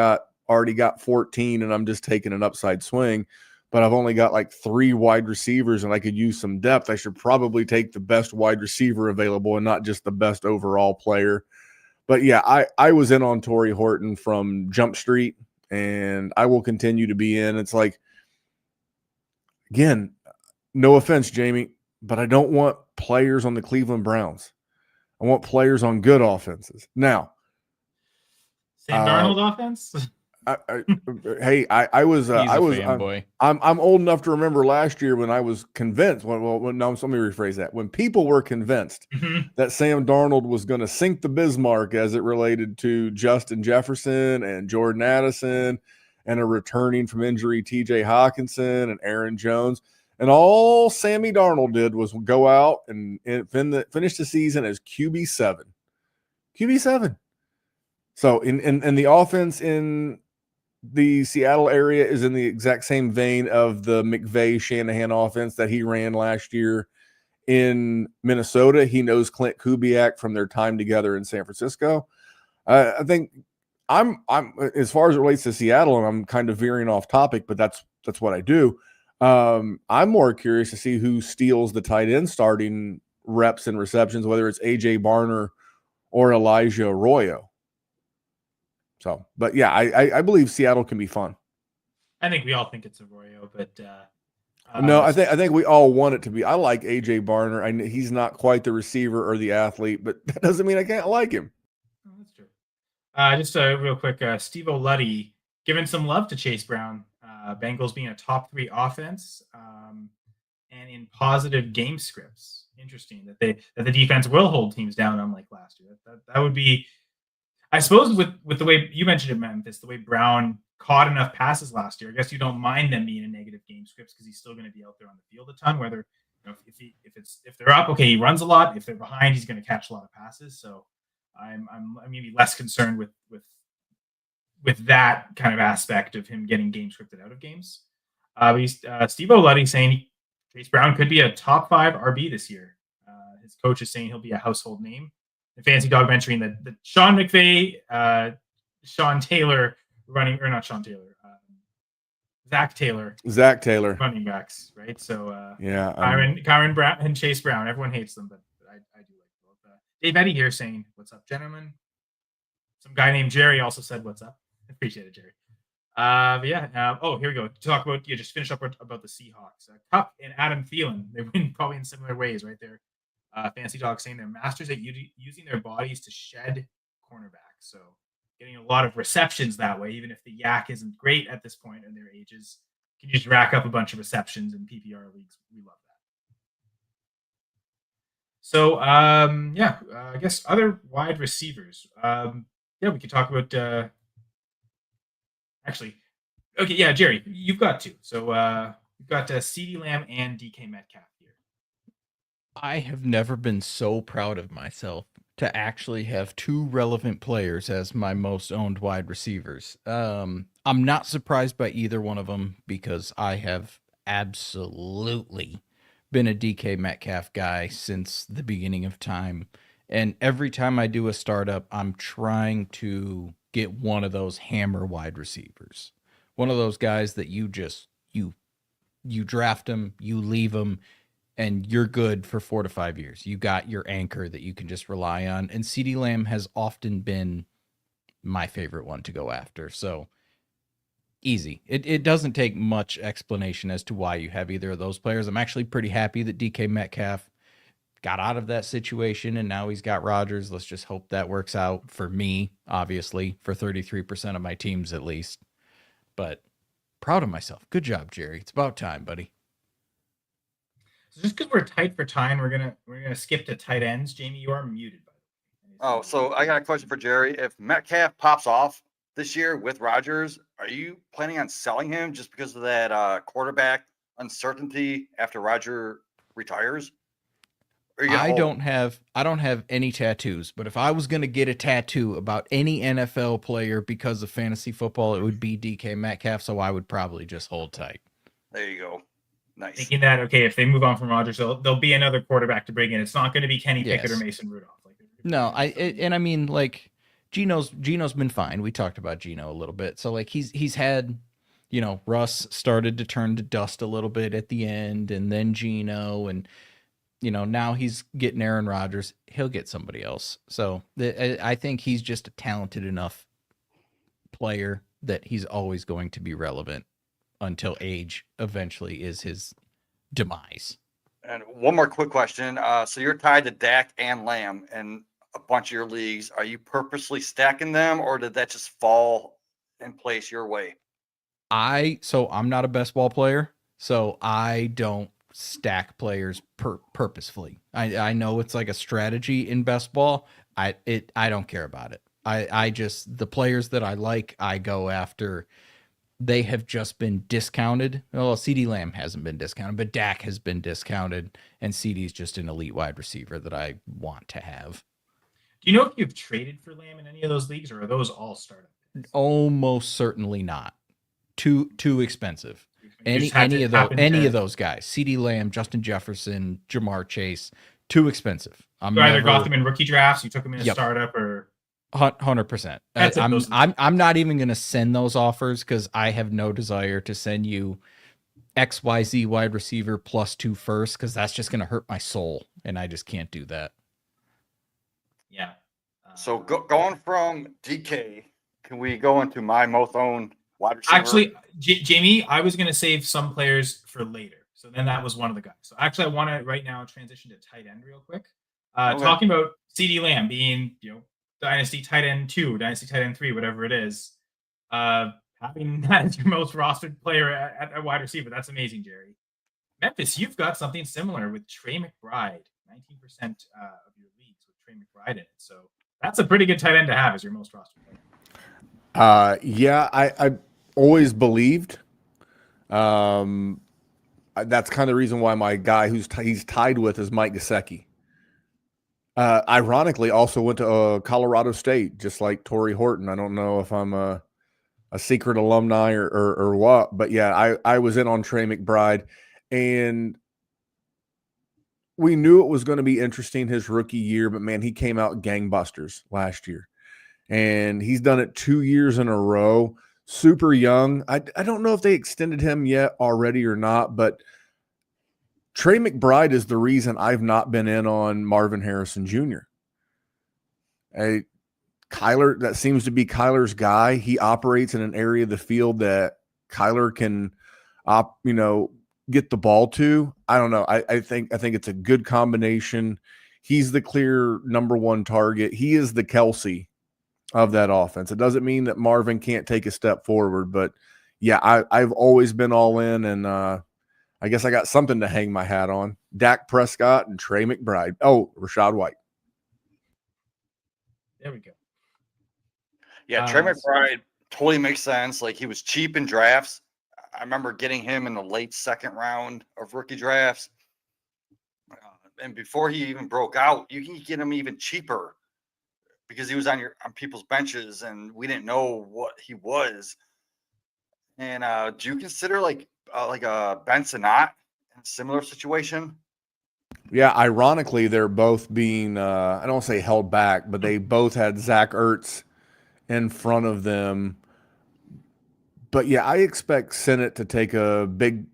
already got 14 and I'm just taking an upside swing, but I've only got like 3 wide receivers and I could use some depth, I should probably take the best wide receiver available and not just the best overall player. But yeah, I was in on Torrey Horton from Jump Street, and I will continue to be in. It's like, again, no offense, Jamie, but I don't want players on the Cleveland Browns. I want players on good offenses. Now, Sam Darnold offense. I was fanboy. I'm old enough to remember last year when I was convinced. No, let me rephrase that. When people were convinced that Sam Darnold was going to sink the Bismarck as it related to Justin Jefferson and Jordan Addison and a returning from injury TJ Hawkinson and Aaron Jones, and all Sammy Darnold did was go out and finish the season as QB7. QB7. So in the offense in the Seattle area is in the exact same vein of the McVay Shanahan offense that he ran last year in Minnesota. He knows Clint Kubiak from their time together in San Francisco. I think I'm as far as it relates to Seattle, and I'm kind of veering off topic, but that's what I do. I'm more curious to see who steals the tight end starting reps and receptions, whether it's AJ Barner or Elijah Arroyo. So, but yeah, I believe Seattle can be fun. I think we all think it's Arroyo, but no, I think we all want it to be. I like AJ Barner. He's not quite the receiver or the athlete, but that doesn't mean I can't like him. Oh, that's true. Just real quick, Steve O'Luddy giving some love to Chase Brown. Bengals being a top 3 offense, and in positive game scripts. Interesting that the defense will hold teams down, unlike last year. That would be, I suppose, with the way you mentioned it, Memphis, the way Brown caught enough passes last year. I guess you don't mind them being in negative game scripts because he's still going to be out there on the field a ton. Whether if they're up, okay, he runs a lot. If they're behind, he's going to catch a lot of passes. So I'm maybe less concerned with that kind of aspect of him getting game scripted out of games. Steve O'Luddy saying Chase Brown could be a top 5 RB this year. His coach is saying he'll be a household name. The Fantasy Dog mentioning that the Sean McVay, Sean Taylor running, or not Sean Taylor, Zach Taylor running backs, right? So yeah, Kyren Brown and Chase Brown, everyone hates them, but I do like both. Dave Eddy here saying, "What's up, gentlemen?" Some guy named Jerry also said, "What's up?" Appreciate it, Jerry. But yeah. Here we go. To talk about, just finish up about the Seahawks. Kupp and Adam Thielen, they win probably in similar ways, right there. Fancy Dog saying they're masters at using their bodies to shed cornerbacks. So getting a lot of receptions that way, even if the yak isn't great at this point in their ages, can you just rack up a bunch of receptions in PPR leagues? We love that. So I guess other wide receivers. We could talk about Jerry, you've got 2. So you've got CeeDee Lamb and DK Metcalf here. I have never been so proud of myself to actually have 2 relevant players as my most owned wide receivers. I'm not surprised by either one of them because I have absolutely been a DK Metcalf guy since the beginning of time. And every time I do a startup, I'm trying to get one of those hammer wide receivers. One of those guys that you draft them, you leave them, and you're good for 4 to 5 years. You got your anchor that you can just rely on. And CeeDee Lamb has often been my favorite one to go after. So easy. It doesn't take much explanation as to why you have either of those players. I'm actually pretty happy that DK Metcalf got out of that situation and now he's got Rodgers. Let's just hope that works out for me, obviously, for 33% of my teams at least. But proud of myself. Good job, Jerry. It's about time, buddy. So just because we're tight for time, we're gonna skip to tight ends. Jamie, you are muted, by the way. Oh, so I got a question for Jerry. If Metcalf pops off this year with Rodgers, are you planning on selling him just because of that quarterback uncertainty after Rodgers retires? I don't have any tattoos, but if I was going to get a tattoo about any NFL player because of fantasy football, it would be DK Metcalf, so I would probably just hold tight. There you go. Nice. Thinking that, okay, if they move on from Rodgers, there'll be another quarterback to bring in. It's not going to be Kenny Pickett or Mason Rudolph. Gino's been fine. We talked about Gino a little bit. So like he's had, Russ started to turn to dust a little bit at the end, and then Gino, and now he's getting Aaron Rodgers. He'll get somebody else. So I think he's just a talented enough player that he's always going to be relevant until age eventually is his demise. And one more quick question. So you're tied to Dak and Lamb in a bunch of your leagues. Are you purposely stacking them, or did that just fall in place your way? So I'm not a best ball player, so I don't stack players purposefully. I know it's like a strategy in best ball. I don't care about it. I just, the players that I like, I go after. They have just been discounted. Well, CeeDee Lamb hasn't been discounted, but Dak has been discounted, and CeeDee's just an elite wide receiver that I want to have. Do you know if you've traded for Lamb in any of those leagues, or are those all startup picks? Almost certainly not. Too expensive. You just had to happen Any to- of those guys, CeeDee Lamb, Justin Jefferson, Jamar Chase, too expensive. You either got them in rookie drafts, you took them in a Yep. startup, or 100%. That's it, those are the I'm not even going to send those offers because I have no desire to send you XYZ wide receiver +2 first, because that's just going to hurt my soul, and I just can't do that. yeah. So going from DK, can we go into my most owned wide receiver? Actually, Jamie, I was going to save some players for later. So then that was one of the guys. So actually, I want to right now transition to tight end real quick. Okay. Talking about CeeDee Lamb being, Dynasty tight end 2, Dynasty tight end 3, whatever it is. Having that as your most rostered player at wide receiver, that's amazing, Jerry. Memphis, you've got something similar with Trey McBride, 19% of your leagues with Trey McBride in it. So that's a pretty good tight end to have as your most rostered player. Yeah, I always believed. That's kind of the reason why my guy he's tied with is Mike Gesicki. Ironically, also went to Colorado State, just like Torrey Horton. I don't know if I'm a secret alumni or what, but yeah, I was in on Trey McBride, and we knew it was going to be interesting his rookie year, but man, he came out gangbusters last year, and he's done it 2 years in a row. Super young. I don't know if they extended him yet already or not, but Trey McBride is the reason I've not been in on Marvin Harrison Jr. Kyler, that seems to be Kyler's guy. He operates in an area of the field that Kyler can, get the ball to. I don't know. I think it's a good combination. He's the clear number one target. He is the Kelsey of that offense. It doesn't mean that Marvin can't take a step forward, but yeah, I've always been all in, and I guess I got something to hang my hat on. Dak Prescott and Trey McBride. Oh, Rachaad White. There we go. Yeah, Trey McBride totally makes sense. Like, he was cheap in drafts. I remember getting him in the late second round of rookie drafts. And before he even broke out, you can get him even cheaper because he was on people's benches and we didn't know what he was. And do you consider like a Ben Sinnott in a similar situation? Yeah, ironically, they're both being, I don't want to say held back, but they both had Zach Ertz in front of them. But yeah, I expect Sinnott to take a big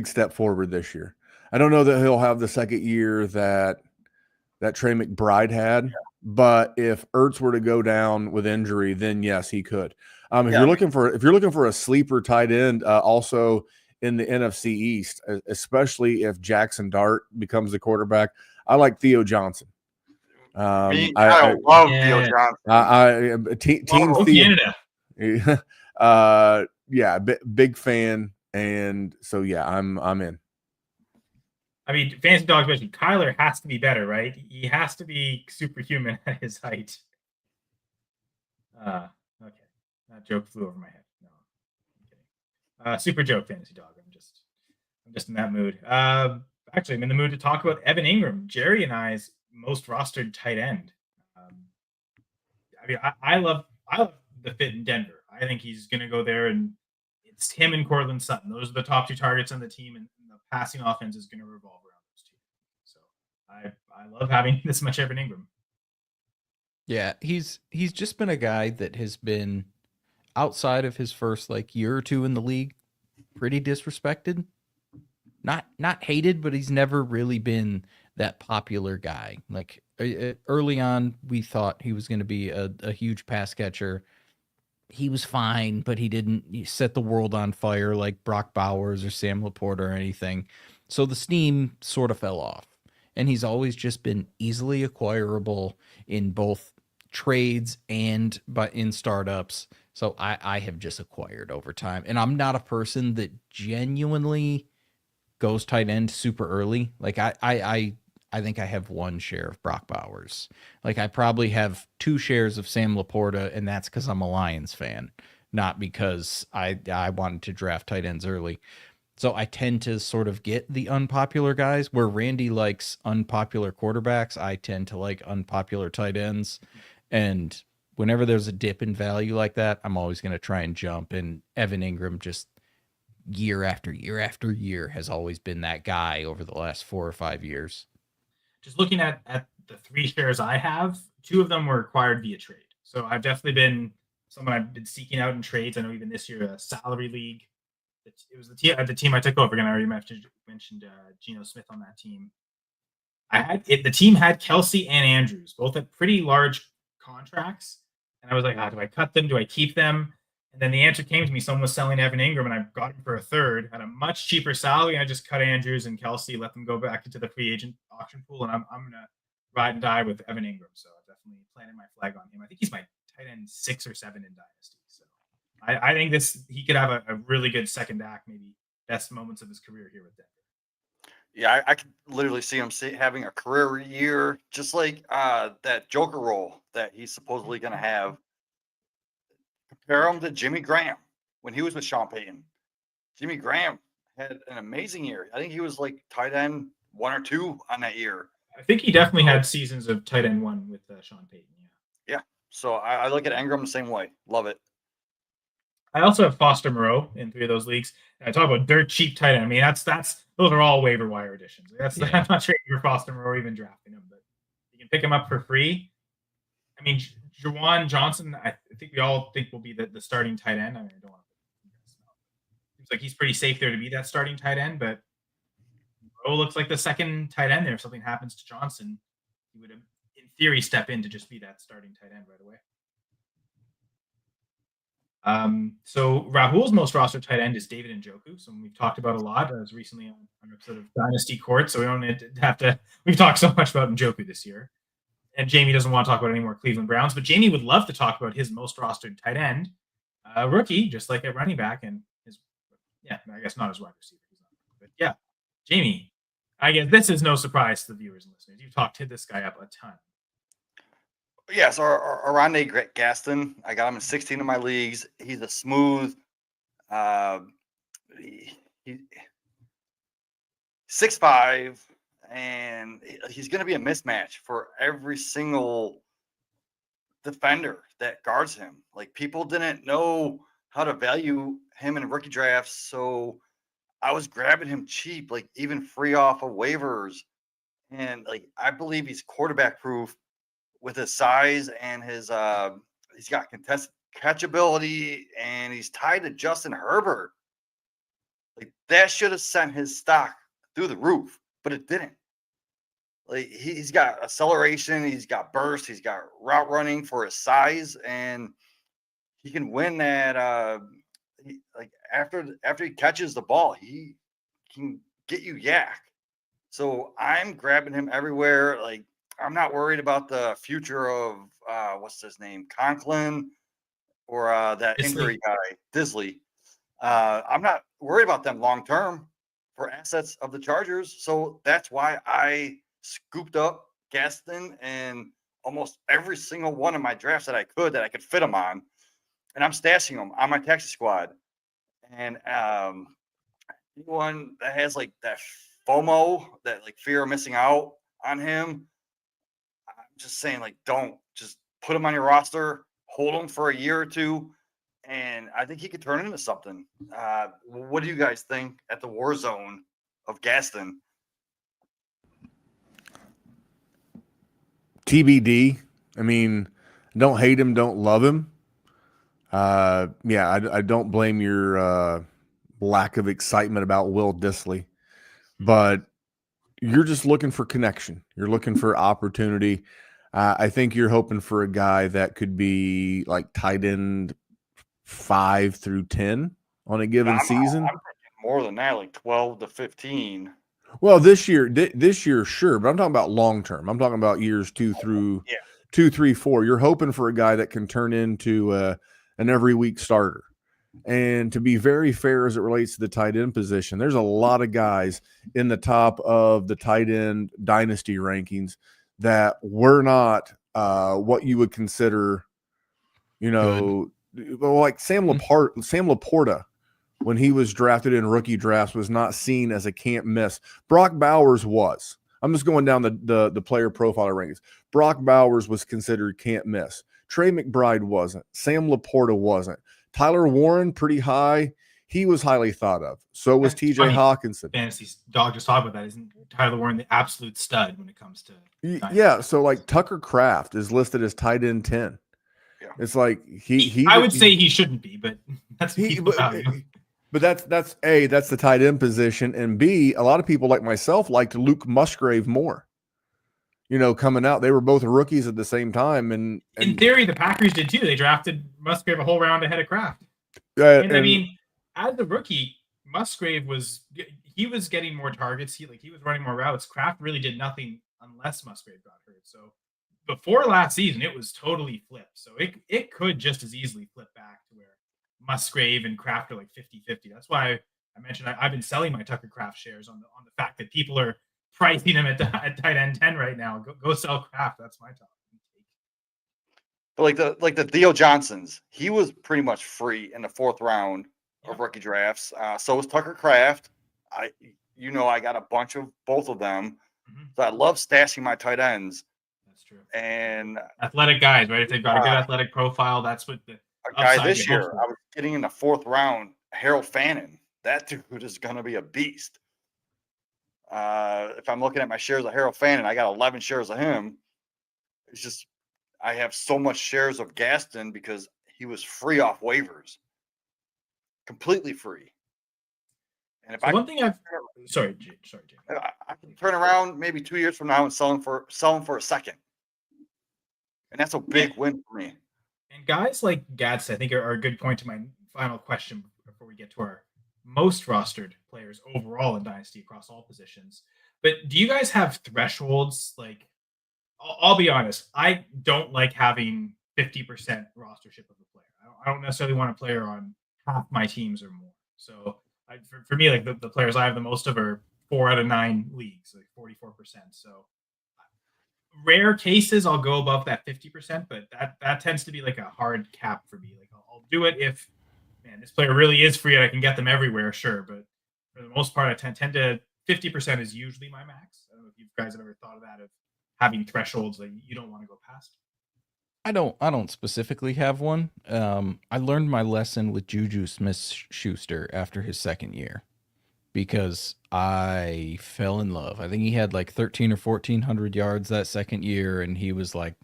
step forward this year. I don't know that he'll have the second year that Trey McBride had, but if Ertz were to go down with injury, then yes, he could. If you're looking for a sleeper tight end, also in the NFC East, especially if Jackson Dart becomes the quarterback, I like Theo Johnson. I love Theo Johnson. Team Canada. Yeah, big fan, and so yeah, I'm in. I mean, Fantasy Dogs mentioned Kyler has to be better, right? He has to be superhuman at his height. Okay, that joke flew over my head. No, I'm kidding. Super joke, Fantasy Dog. I'm just in that mood. Actually, I'm in the mood to talk about Evan Engram, Jerry and I's most rostered tight end. I mean, I love the fit in Denver. I think he's going to go there, and it's him and Cortland Sutton. Those are the top two targets on the team, and the passing offense is going to revolve around those two. So I love having this much Evan Engram. Yeah, he's just been a guy that has been outside of his first year or two in the league, pretty disrespected. Not hated, but he's never really been that popular guy. Like early on, we thought he was going to be a huge pass catcher. He was fine, but he didn't set the world on fire like Brock Bowers or Sam Laporta or anything. So the steam sort of fell off. And he's always just been easily acquirable in both trades and in startups. So I have just acquired over time. And I'm not a person that genuinely goes tight end super early. Like I think I have one share of Brock Bowers. Like I probably have 2 shares of Sam Laporta, and that's because I'm a Lions fan, not because I wanted to draft tight ends early. So I tend to sort of get the unpopular guys where Randy likes unpopular quarterbacks. I tend to like unpopular tight ends. And whenever there's a dip in value like that, I'm always going to try and jump. And Evan Engram just year after year after year has always been that guy over the last 4 or 5 years. Just looking at the 3 shares I have, 2 of them were acquired via trade. So I've definitely been someone I've been seeking out in trades. I know even this year, a salary league. It was the team I took over. Again, I already mentioned Geno Smith on that team. The team had Kelsey and Andrews, both at pretty large contracts. And I was like, do I cut them? Do I keep them? And then the answer came to me. Someone was selling Evan Engram, and I got him for a third at a much cheaper salary. And I just cut Andrews and Kelsey, let them go back into the free agent auction pool. And I'm going to ride and die with Evan Engram. So I definitely planted my flag on him. I think he's my tight end 6 or 7 in Dynasty. So I think he could have a really good second act, maybe best moments of his career here with Denver. Yeah, I could literally see him having a career year, just like that Joker role that he's supposedly going to have. Compare him to Jimmy Graham when he was with Sean Payton. Jimmy Graham had an amazing year. I think he was like tight end 1 or 2 on that year. I think he definitely had seasons of tight end 1 with Sean Payton. Yeah. So I look at Engram the same way. Love it. I also have Foster Moreau in 3 of those leagues. And I talk about dirt cheap tight end. I mean, those are all waiver wire additions. I'm not trading for Foster Moreau or even drafting him, but you can pick him up for free. I mean, Juwan Johnson, I think we all think will be the starting tight end. I mean, I don't want to. Seems like he's pretty safe there to be that starting tight end, but Moreau looks like the second tight end there. If something happens to Johnson, he would, in theory, step in to just be that starting tight end right away. So Rahul's most rostered tight end is David Njoku. So we've talked about a lot. I was recently on an episode of Dynasty Court, so we don't have to. We've talked so much about Njoku this year, and Jamie doesn't want to talk about any more Cleveland Browns, but Jamie would love to talk about his most rostered tight end, rookie, just like a running back, and I guess not his wide receiver, but yeah, Jamie. I guess this is no surprise to the viewers and listeners. You've talked to this guy up a ton. Yes, Aronde Gaston. I got him in 16 of my leagues. He's a smooth. He's 6'5", and he's going to be a mismatch for every single defender that guards him. Like, people didn't know how to value him in rookie drafts, so I was grabbing him cheap, like even free off of waivers. And like, I believe he's quarterback proof with his size and his he's got contested catchability, and he's tied to Justin Herbert. Like, that should have sent his stock through the roof, but it didn't. Like, he's got acceleration, he's got burst, he's got route running for his size, and he can win that. After he catches the ball, he can get you yak. So I'm grabbing him everywhere. Like, I'm not worried about the future of what's his name, Conklin, or that injury guy, Disley. I'm not worried about them long term for assets of the Chargers. So that's why I scooped up Gaston and almost every single one of my drafts that I could fit him on, and I'm stashing them on my taxi squad. And anyone that has like that FOMO, that like fear of missing out on him, I'm just saying, like, don't just put him on your roster, hold him for a year or two, and I think he could turn into something. What do you guys think at the War Zone of Gaston? TBD. I mean, don't hate him, don't love him. I don't blame your lack of excitement about Will Disley, but you're just looking for connection. You're looking for opportunity. I think you're hoping for a guy that could be like tight end 5 through 10 on a given season. I'm thinking more than that, like 12 to 15. Well, this year, sure, but I'm talking about long term. I'm talking about years 2 through 2, 3, 4. You're hoping for a guy that can turn into an every week starter. And to be very fair as it relates to the tight end position, there's a lot of guys in the top of the tight end dynasty rankings that were not what you would consider, like Sam Laporta when he was drafted in rookie drafts was not seen as a can't miss. Brock Bowers was. I'm just going down the player profile rankings. Brock Bowers was considered can't miss. Trey McBride wasn't. Sam Laporta wasn't. Tyler Warren, pretty high. He was highly thought of. So was That's TJ funny. Hawkinson. Fantasy dog just talked about that. Isn't Tyler Warren the absolute stud when it comes to Yeah, so like Tucker Kraft is listed as tight end 10. Yeah. It's like he I would say he shouldn't be, but that's but that's A, that's the tight end position, and B, a lot of people like myself liked Luke Musgrave more. You know, coming out, they were both rookies at the same time, and in theory, the Packers did too. They drafted Musgrave a whole round ahead of Kraft. and I mean, as the rookie, Musgrave was getting more targets. He was running more routes. Kraft really did nothing unless Musgrave got hurt. So before last season, it was totally flipped. So it could just as easily flip back to where Musgrave and Kraft are like 50-50. That's why I mentioned I've been selling my Tucker Kraft shares on the fact that people are pricing him at tight end 10 right now. Go sell Kraft. That's my top. But like the Theo Johnsons, he was pretty much free in the 4th round of rookie drafts. So was Tucker Kraft. I got a bunch of both of them. Mm-hmm. So I love stashing my tight ends. That's true. And athletic guys, right? If they've got a good athletic profile, that's what the a guy this year, I was getting in the 4th round, Harold Fannin. That dude is going to be a beast. If I'm looking at my shares of Harold Fannin, I got 11 shares of him. It's just I have so much shares of Gaston because he was free off waivers, completely free. And if so one thing sorry, Jay. I can turn around maybe 2 years from now and sell him for a second, and that's a big win for me. And guys like Gadsden, I think, are a good point to my final question before we get to our most rostered players overall in Dynasty across all positions. But do you guys have thresholds? Like, I'll be honest, I don't like having 50% rostership of a player. I don't necessarily want a player on half my teams or more. So for me, like the players I have the most of are 4 out of 9 leagues, like 44%. So rare cases I'll go above that 50%, but that tends to be like a hard cap for me. Like I'll do it if this player really is free and I can get them everywhere, sure. But for the most part, I tend to 50% is usually my max. I don't know if you guys have ever thought of that, of having thresholds that you don't want to go past. I don't specifically have one. I learned my lesson with Juju Smith-Schuster after his 2nd year because I fell in love. I think he had like 1,300 or 1,400 yards that 2nd year, and he was like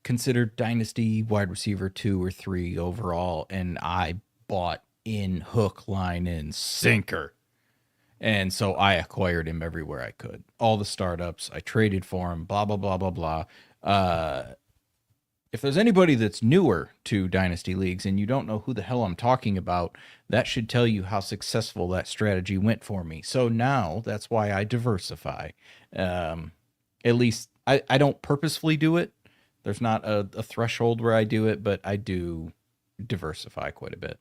considered Dynasty wide receiver 2 or 3 overall, and I bought in hook, line, and sinker. And so I acquired him everywhere I could. All the startups, I traded for him, blah, blah, blah, blah, blah. If there's anybody that's newer to Dynasty Leagues and you don't know who the hell I'm talking about, that should tell you how successful that strategy went for me. So now that's why I diversify. At least I don't purposefully do it. There's not a threshold where I do it, but I do diversify quite a bit.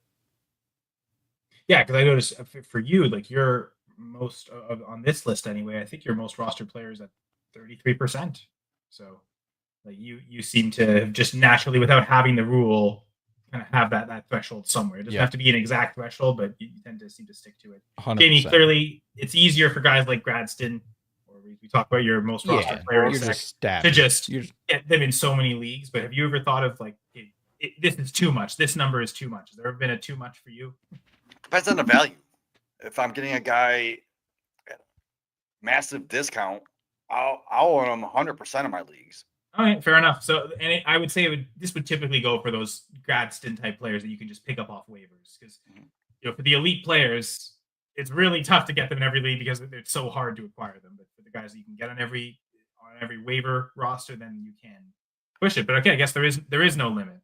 Yeah, because I noticed for you, like you're most on this list anyway. I think your most rostered players at 33%. So like you seem to just naturally, without having the rule, kind of have that threshold somewhere. It doesn't have to be an exact threshold, but you tend to seem to stick to it. 100%. Jamie, clearly it's easier for guys like Gradston, or we talk about your most rostered players, to just get them in so many leagues. But have you ever thought of like, this is too much? This number is too much. Has there ever been a too much for you? Depends on the value. If I'm getting a guy at a massive discount, I'll own him 100% of my leagues. All right, fair enough. So, I would say this would typically go for those Gradston type players that you can just pick up off waivers, because for the elite players, it's really tough to get them in every league because it's so hard to acquire them. But for the guys that you can get on every waiver roster, then you can push it. But okay, I guess there is no limit.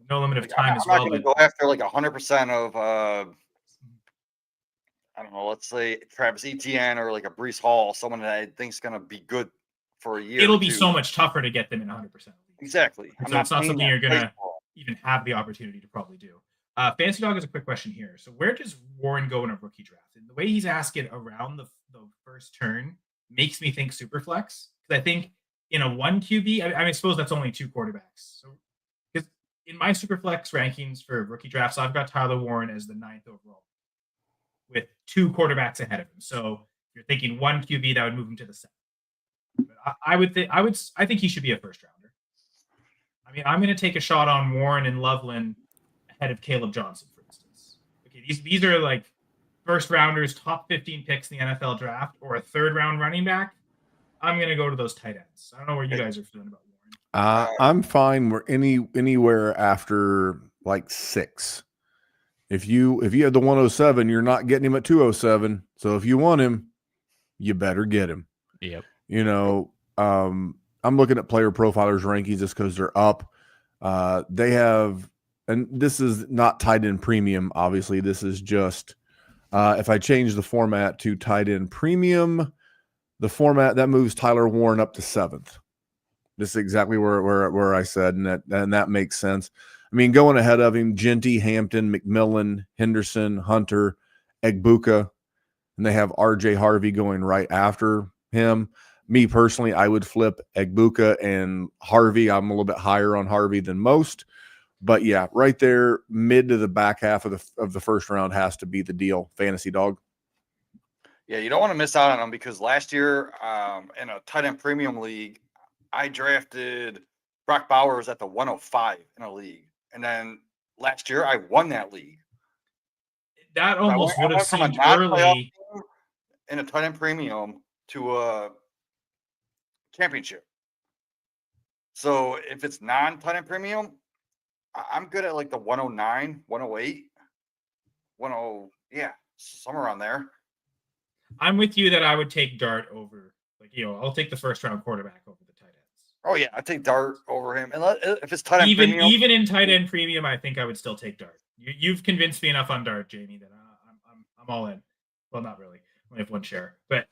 No limit of time as well. I'm not going to go after like 100% of I don't know, let's say Travis Etienne or like a Breece Hall, someone that I think is going to be good for a year. It'll be so much tougher to get them in 100%. Exactly. So it's not something you're going to even have the opportunity to probably do. Fancy Dog has a quick question here. So where does Warren go in a rookie draft? And the way he's asking around the first turn makes me think Superflex. Because I think in a 1 QB, I suppose that's only 2 quarterbacks. So in my Superflex rankings for rookie drafts, I've got Tyler Warren as the 9th overall, with 2 quarterbacks ahead of him. So if you're thinking 1 QB, that would move him to the 7th. But I think he should be a first rounder. I mean, I'm going to take a shot on Warren and Loveland ahead of Caleb Johnson, for instance. Okay, these are like first rounders, top 15 picks in the NFL draft, or a 3rd round running back. I'm going to go to those tight ends. I don't know where you guys are feeling about Warren. I'm fine. We're anywhere after like 6. If you have the 107, you're not getting him at 207. So if you want him, you better get him. Yep. You know, I'm looking at player profilers rankings just because they're up. They have, and this is not tight end premium. Obviously, this is just if I change the format to tight end premium, the format that moves Tyler Warren up to 7th. This is exactly where I said, and that makes sense. I mean, going ahead of him, Genty, Hampton, McMillan, Henderson, Hunter, Egbuka, and they have RJ Harvey going right after him. Me personally, I would flip Egbuka and Harvey. I'm a little bit higher on Harvey than most, but yeah, right there, mid to the back half of the first round has to be the deal. Fantasy dog. Yeah, you don't want to miss out on them because last year in a tight end premium league, I drafted Brock Bowers at the 105 in a league, and then last year I won that league. That almost would have seemed non-playoff early team in a tight end premium to a championship. So if it's non-tight end premium, I'm good at like the 109, 108, 10, yeah, somewhere around there. I'm with you that I would take Dart over, I'll take the first round quarterback over the tight ends. Oh yeah, I take Dart over him, and if it's tight end premium, even in tight end premium, I think I would still take Dart. You've convinced me enough on Dart, Jamie, that I'm all in. Well, not really. I only have 1 share, but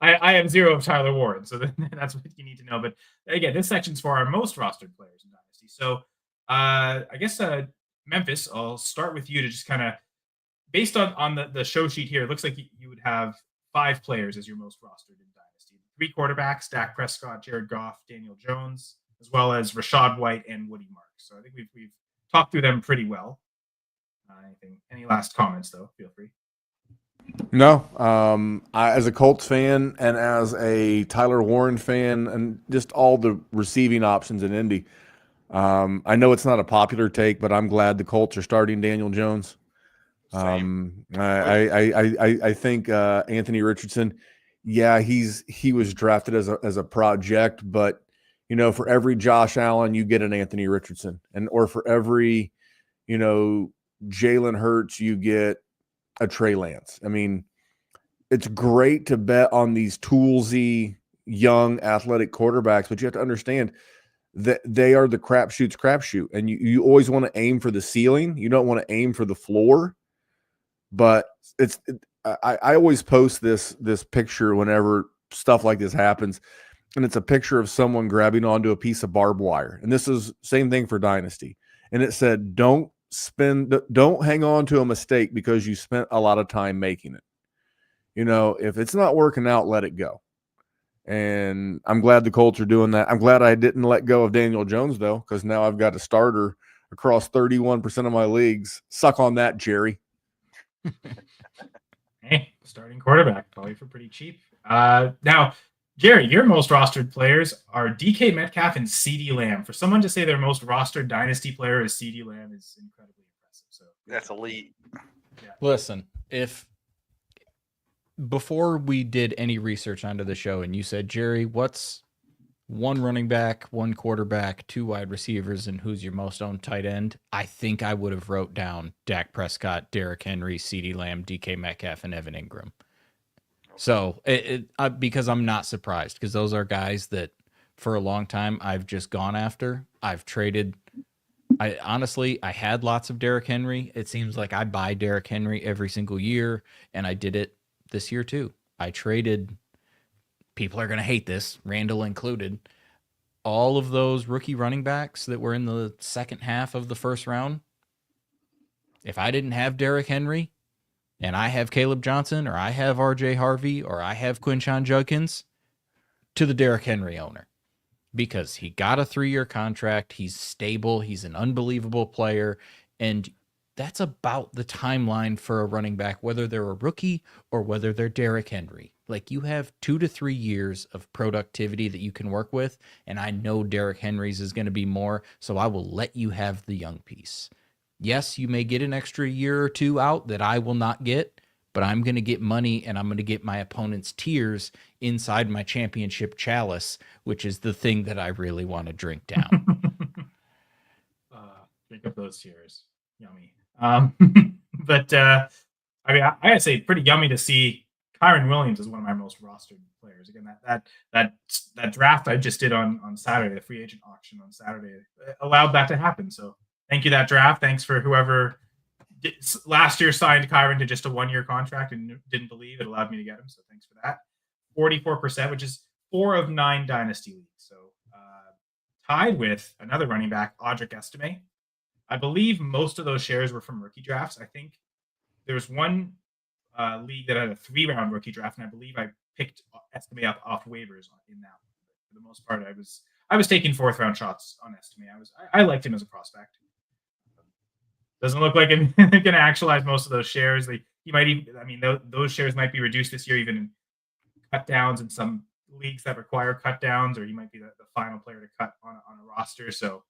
I have 0 of Tyler Warren, so that's what you need to know. But again, this section's for our most rostered players in Dynasty. So I guess Memphis, I'll start with you to just kind of, based on the show sheet here, it looks like you would have 5 players as your most rostered in Dynasty. 3 quarterbacks, Dak Prescott, Jared Goff, Daniel Jones, as well as Rashad White and Woody Marks. So I think we've talked through them pretty well. Any last comments, though? Feel free. No, as a Colts fan and as a Tyler Warren fan and just all the receiving options in Indy, I know it's not a popular take, but I'm glad the Colts are starting Daniel Jones. I think Anthony Richardson, yeah, he was drafted as a project, but for every Josh Allen, you get an Anthony Richardson, or for every Jalen Hurts, you get a Trey Lance. I mean, it's great to bet on these toolsy, young, athletic quarterbacks, but you have to understand that they are the crapshoot, and you always want to aim for the ceiling. You don't want to aim for the floor. But I always post this picture whenever stuff like this happens, and it's a picture of someone grabbing onto a piece of barbed wire. And this is same thing for Dynasty. And it said, don't hang on to a mistake because you spent a lot of time making it. If it's not working out, let it go. And I'm glad the Colts are doing that. I'm glad I didn't let go of Daniel Jones, though, because now I've got a starter across 31% of my leagues. Suck on that, Jerry. Hey, starting quarterback, probably for pretty cheap. Now, Jerry, your most rostered players are DK Metcalf and CeeDee Lamb. For someone to say their most rostered Dynasty player is CeeDee Lamb is incredibly impressive. So that's elite. Yeah. Listen, before we did any research onto the show, and you said, Jerry, what's 1 running back, 1 quarterback, 2 wide receivers, and who's your most owned tight end? I think I would have wrote down Dak Prescott, Derrick Henry, CeeDee Lamb, DK Metcalf, and Evan Engram. So because I'm not surprised, because those are guys that for a long time I've just gone after. I've traded. I had lots of Derrick Henry. It seems like I buy Derrick Henry every single year, and I did it this year too. I traded. People are going to hate this, Randall included, all of those rookie running backs that were in the second half of the first round. If I didn't have Derrick Henry and I have Caleb Johnson or I have RJ Harvey or I have Quinshon Judkins, to the Derrick Henry owner. because he got a 3-year contract. He's stable. He's an unbelievable player. And that's about the timeline for a running back, whether they're a rookie or whether they're Derrick Henry. Like, you have 2 to 3 years of productivity that you can work with. And I know Derrick Henry's is going to be more. So I will let you have the young piece. Yes, you may get an extra year or 2 out that I will not get, but I'm going to get money, and I'm going to get my opponent's tears inside my championship chalice, which is the thing that I really want to drink down. Drink up those tears. Yummy. But I mean, I gotta say, pretty yummy to see Kyren Williams as one of my most rostered players. Again, that draft I just did on Saturday, the free agent auction on Saturday, allowed that to happen. So thank you, that draft. Thanks for whoever last year signed Kyren to just a 1-year contract and didn't believe it allowed me to get him. So thanks for that. 44%, which is 4 of 9 dynasty leagues. So tied with another running back, Audric Estime. I believe most of those shares were from rookie drafts. I think there was one league that had a 3-round rookie draft, and I believe I picked Estime up off waivers in that one. But for the most part, I was taking 4th-round shots on Estime. I liked him as a prospect. Doesn't look like I'm going to actualize most of those shares. He might even, I mean, those shares might be reduced this year, even in cut downs in some leagues that require cut downs, or he might be the final player to cut on a roster. So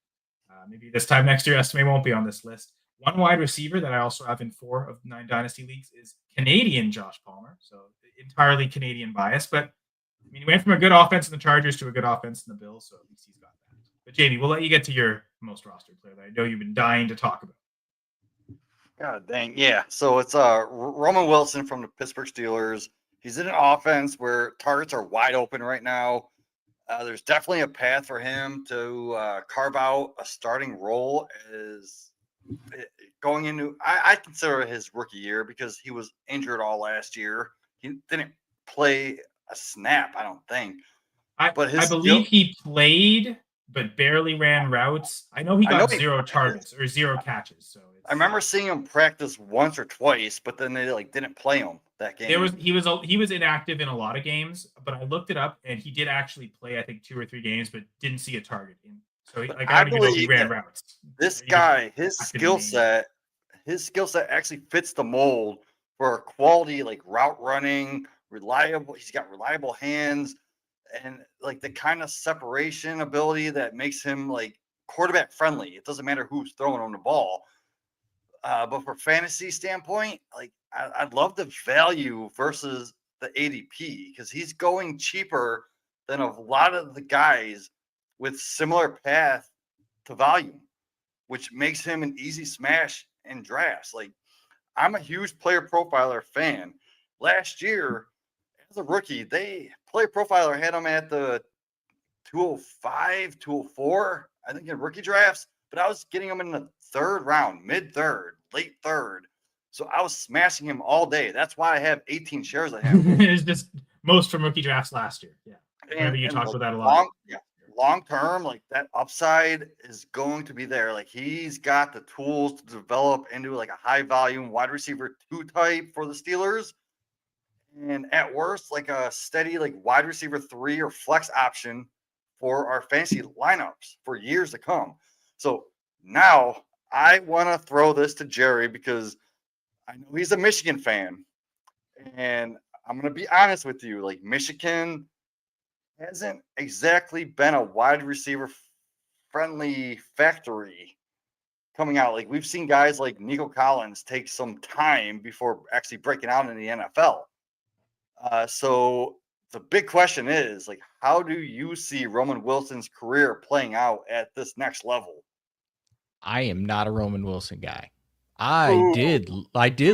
maybe this time next year, Estime won't be on this list. One wide receiver that I also have in 4 of 9 dynasty leagues is Canadian Josh Palmer. So entirely Canadian bias, but I mean, he went from a good offense in the Chargers to a good offense in the Bills. So at least he's got that. But Jamie, we'll let you get to your most rostered player that I know you've been dying to talk about. God dang, yeah. So it's Roman Wilson from the Pittsburgh Steelers. He's in an offense where targets are wide open right now. There's definitely a path for him to carve out a starting role as going into. I consider it his rookie year because he was injured all last year. He didn't play a snap, I don't think. I believe he played, but barely ran routes. I know he got 0 targets or 0 catches. So I remember seeing him practice once or twice, but then they didn't play him that game. He was inactive in a lot of games, but I looked it up and he did actually play, I think, 2 or 3 games, but didn't see a target. So I don't even know he ran routes. This guy, his skill set actually fits the mold for a quality route running, reliable. He's got reliable hands and the kind of separation ability that makes him quarterback friendly. It doesn't matter who's throwing him the ball. But for fantasy standpoint, I'd love the value versus the ADP because he's going cheaper than a lot of the guys with similar path to volume, which makes him an easy smash in drafts. I'm a huge player profiler fan. Last year, as a rookie, player profiler had him at the 205, 204, I think in rookie drafts, but I was getting him in the 3rd round, mid-3rd, late 3rd. So I was smashing him all day. That's why I have 18 shares of him. It's just most from rookie drafts last year. Yeah. And you talked about that a lot. Long term, that upside is going to be there. He's got the tools to develop into a high volume wide receiver 2 type for the Steelers. And at worst, a steady wide receiver 3 or flex option for our fantasy lineups for years to come. So now I want to throw this to Jerry because I know he's a Michigan fan. And I'm going to be honest with you. Michigan hasn't exactly been a wide receiver friendly factory coming out. We've seen guys like Nico Collins take some time before actually breaking out in the NFL. So the big question is how do you see Roman Wilson's career playing out at this next level? I am not a Roman Wilson guy. I did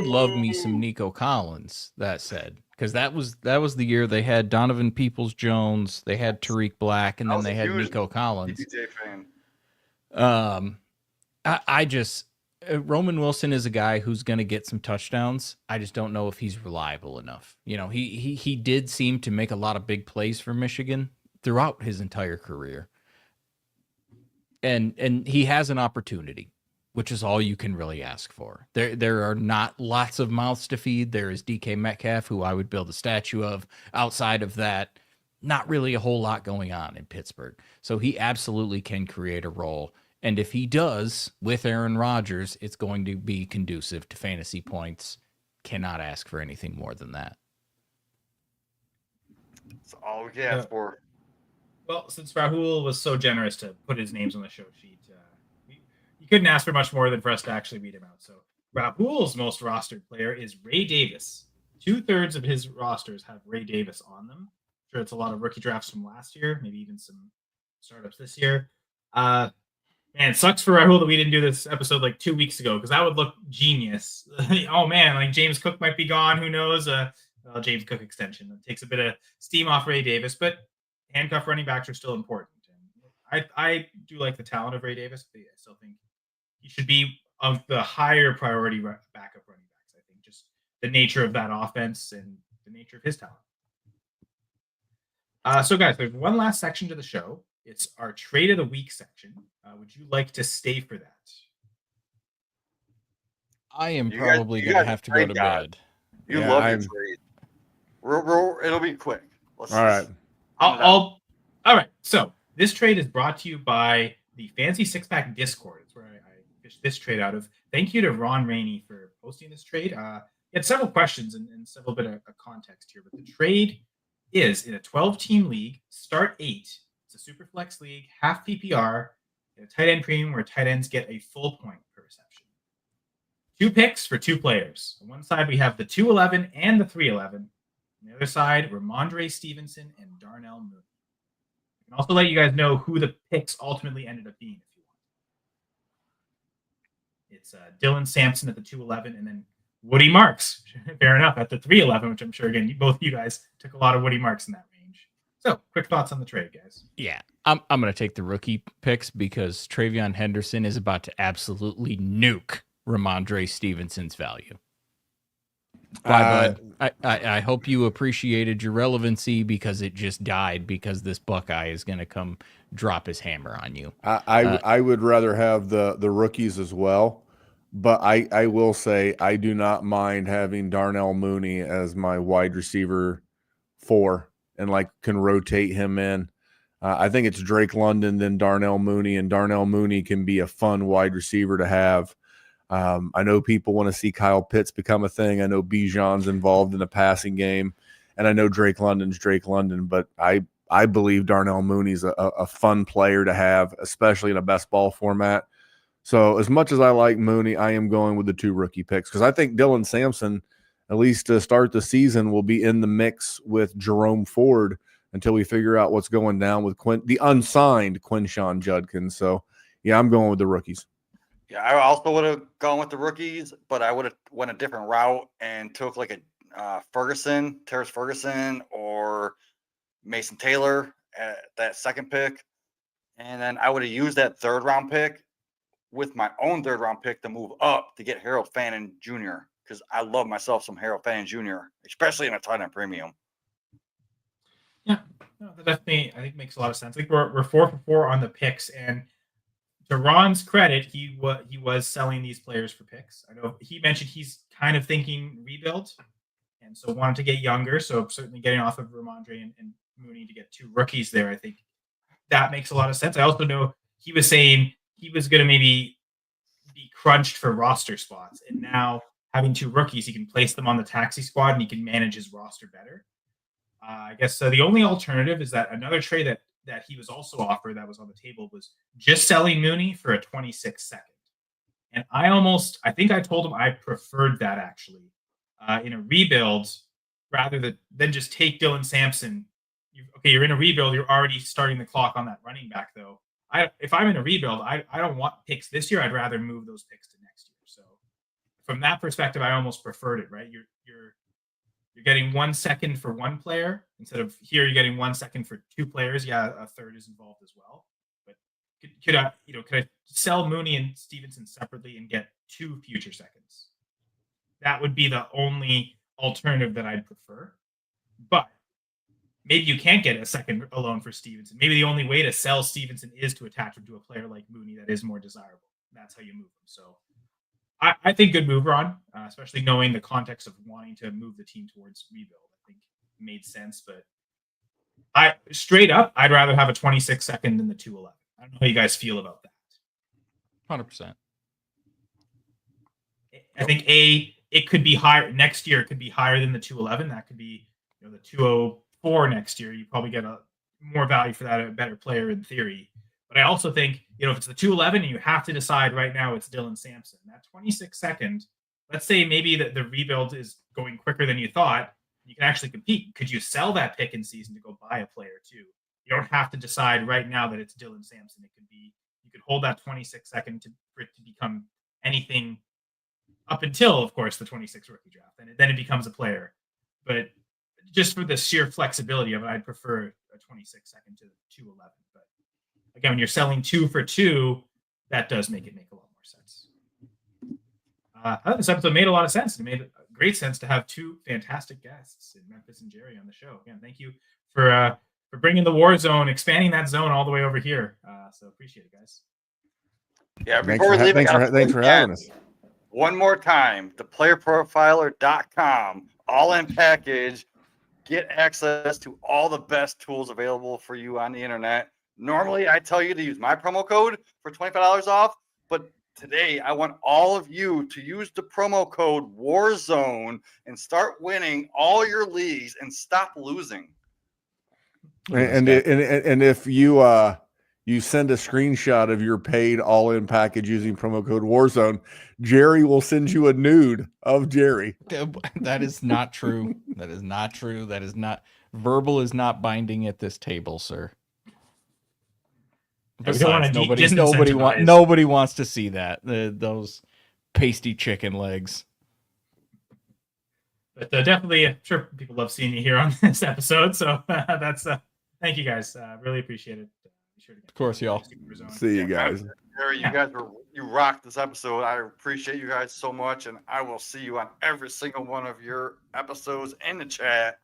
love me some Nico Collins, that said, because that was the year they had Donovan Peoples-Jones, they had Tariq Black, and then they had Nico Collins. Roman Wilson is a guy who's going to get some touchdowns. I just don't know if he's reliable enough. He did seem to make a lot of big plays for Michigan throughout his entire career. And he has an opportunity, which is all you can really ask for. There are not lots of mouths to feed. There is DK Metcalf, who I would build a statue of. Outside of that, not really a whole lot going on in Pittsburgh. So he absolutely can create a role. And if he does with Aaron Rodgers, it's going to be conducive to fantasy points. Cannot ask for anything more than that. That's all we can ask for. Well, since Rahul was so generous to put his names on the show sheet, you couldn't ask for much more than for us to actually read him out. So Rahul's most rostered player is Ray Davis. 2/3 of his rosters have Ray Davis on them. I'm sure it's a lot of rookie drafts from last year, maybe even some startups this year. Man, it sucks for Rahul that we didn't do this episode like 2 weeks ago because that would look genius. Oh man, like James Cook might be gone. Who knows? James Cook extension. It takes a bit of steam off Ray Davis, but handcuff running backs are still important. And I do like the talent of Ray Davis, but I still think he should be of the higher priority backup running backs. I think just the nature of that offense and the nature of his talent. So guys, there's one last section to the show. It's our trade of the week section. Would you like to stay for that? I am probably going to have to go to bed. You love your trade. It'll be quick. All right. All right. So this trade is brought to you by the Fancy Six Pack Discord. It's where I fished this trade out of. Thank you to Ron Rainey for posting this trade. He had several questions and several bit of context here, but the trade is in a 12-team league, start 8. It's a super flex league, half PPR, a tight end premium where tight ends get a full point per reception. 2 picks for 2 players. On one side, we have the 211 and the 311. On the other side, Ramondre Stevenson and Darnell Mooney. I can also let you guys know who the picks ultimately ended up being if you want. It's Dylan Sampson at the 211 and then Woody Marks. Fair enough, at the 311, which I'm sure, again, both of you guys took a lot of Woody Marks in that range. So, quick thoughts on the trade, guys. Yeah, I'm going to take the rookie picks because Travion Henderson is about to absolutely nuke Ramondre Stevenson's value. Bye, bud. I hope you appreciated your relevancy because it just died because this Buckeye is going to come drop his hammer on you. I would rather have the rookies as well, but I will say I do not mind having Darnell Mooney as my wide receiver 4 and can rotate him in. I think it's Drake London, then Darnell Mooney, and Darnell Mooney can be a fun wide receiver to have. I know people want to see Kyle Pitts become a thing. I know Bijan's involved in the passing game, and I know Drake London's Drake London, but I believe Darnell Mooney's a fun player to have, especially in a best ball format. So as much as I like Mooney, I am going with the 2 rookie picks because I think Dylan Sampson, at least to start the season, will be in the mix with Jerome Ford until we figure out what's going down with the unsigned Quinshon Judkins. So, yeah, I'm going with the rookies. Yeah, I also would have gone with the rookies, but I would have went a different route and took like a Terrace Ferguson, or Mason Taylor at that second pick. And then I would have used that 3rd round pick with my own 3rd round pick to move up to get Harold Fannin Jr. because I love myself some Harold Fannin Jr., especially in a tight end premium. Yeah, no, that definitely, I think, makes a lot of sense. I think we're 4 for 4 on the picks, and to Ron's credit, he was selling these players for picks. I know he mentioned he's kind of thinking rebuild, and so wanted to get younger. So certainly getting off of Ramondre and Mooney to get 2 rookies there, I think that makes a lot of sense. I also know he was saying he was going to maybe be crunched for roster spots, and now having 2 rookies, he can place them on the taxi squad and he can manage his roster better. I guess the only alternative is that another trade that he was also offered that was on the table was just selling Mooney for a 26 second. And I think I told him I preferred that actually in a rebuild rather than just take Dylan Sampson. You're in a rebuild. You're already starting the clock on that running back though. If I'm in a rebuild, I don't want picks this year. I'd rather move those picks to next year. So from that perspective, I almost preferred it, right? You're getting 1 second for 1 player instead of here. You're getting 1 second for 2 players. Yeah, a third is involved as well. But could I sell Mooney and Stevenson separately and get 2 future seconds? That would be the only alternative that I'd prefer. But maybe you can't get a second alone for Stevenson. Maybe the only way to sell Stevenson is to attach him to a player like Mooney that is more desirable. That's how you move him. So I think good move, Ron, especially knowing the context of wanting to move the team towards rebuild. I think it made sense, but Straight up, I'd rather have a 26-second than the 211. I don't know how you guys feel about that. 100%. I think it could be higher next year. It could be higher than the 211. That could be the 204 next year. You probably get a more value for that, a better player in theory. But I also think if it's the 211 and you have to decide right now, it's Dylan Sampson. That 26-second, let's say maybe the rebuild is going quicker than you thought. You can actually compete. Could you sell that pick in season to go buy a player too? You don't have to decide right now that it's Dylan Sampson. It could be you could hold that 26-second for it to become anything up until, of course, the 26 rookie draft, and then it becomes a player. But just for the sheer flexibility of it, I'd prefer a 26-second to 211. But again, when you're selling 2 for 2, that does make a lot more sense. I thought this episode made a lot of sense. It made great sense to have 2 fantastic guests in Memphis and Jerry on the show. Again, thank you for bringing the War Zone, expanding that zone all the way over here. So appreciate it, guys. Yeah, before we leave, thanks for having us. One more time, theplayerprofiler.com, all-in package. Get access to all the best tools available for you on the internet. Normally, I tell you to use my promo code for $25 off, but today I want all of you to use the promo code WARZONE and start winning all your leagues and stop losing. And if you you send a screenshot of your paid all-in package using promo code Warzone, Jerry will send you a nude of Jerry. That is not true. That is not true. That is not verbal is not binding at this table, sir. Besides, nobody wants to see that. Those pasty chicken legs. But definitely, I'm sure people love seeing you here on this episode. So that's thank you guys. Really appreciate it. Be sure to of course, y'all. See you guys. Jerry, you rocked this episode. I appreciate you guys so much, and I will see you on every single one of your episodes in the chat.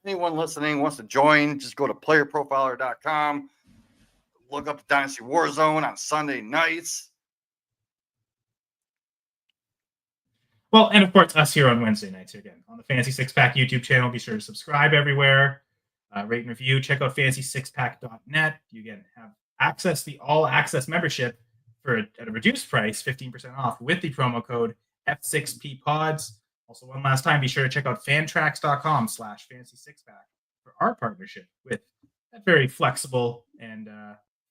Anyone listening wants to join, just go to playerprofiler.com. Look up the Dynasty War Zone on Sunday nights. Well, and of course, us here on Wednesday nights again on the Fantasy Six Pack YouTube channel. Be sure to subscribe everywhere, rate and review. Check out fantasysixpack.net. You again have access the all access membership at a reduced price, 15% off with the promo code F6PPods. Also, one last time, be sure to check out fantrax.com/fantasy6pack for our partnership with that very flexible and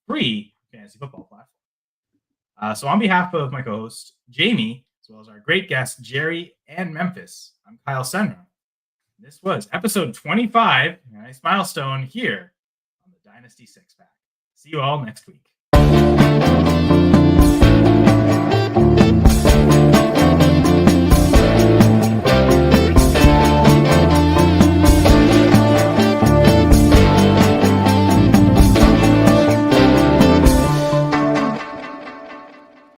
free fantasy football platform. So on behalf of my co-host, Jamie, as well as our great guests, Jerry and Memphis, I'm Kyle Senra. This was episode 25, a nice milestone here on the Dynasty Six Pack. See you all next week.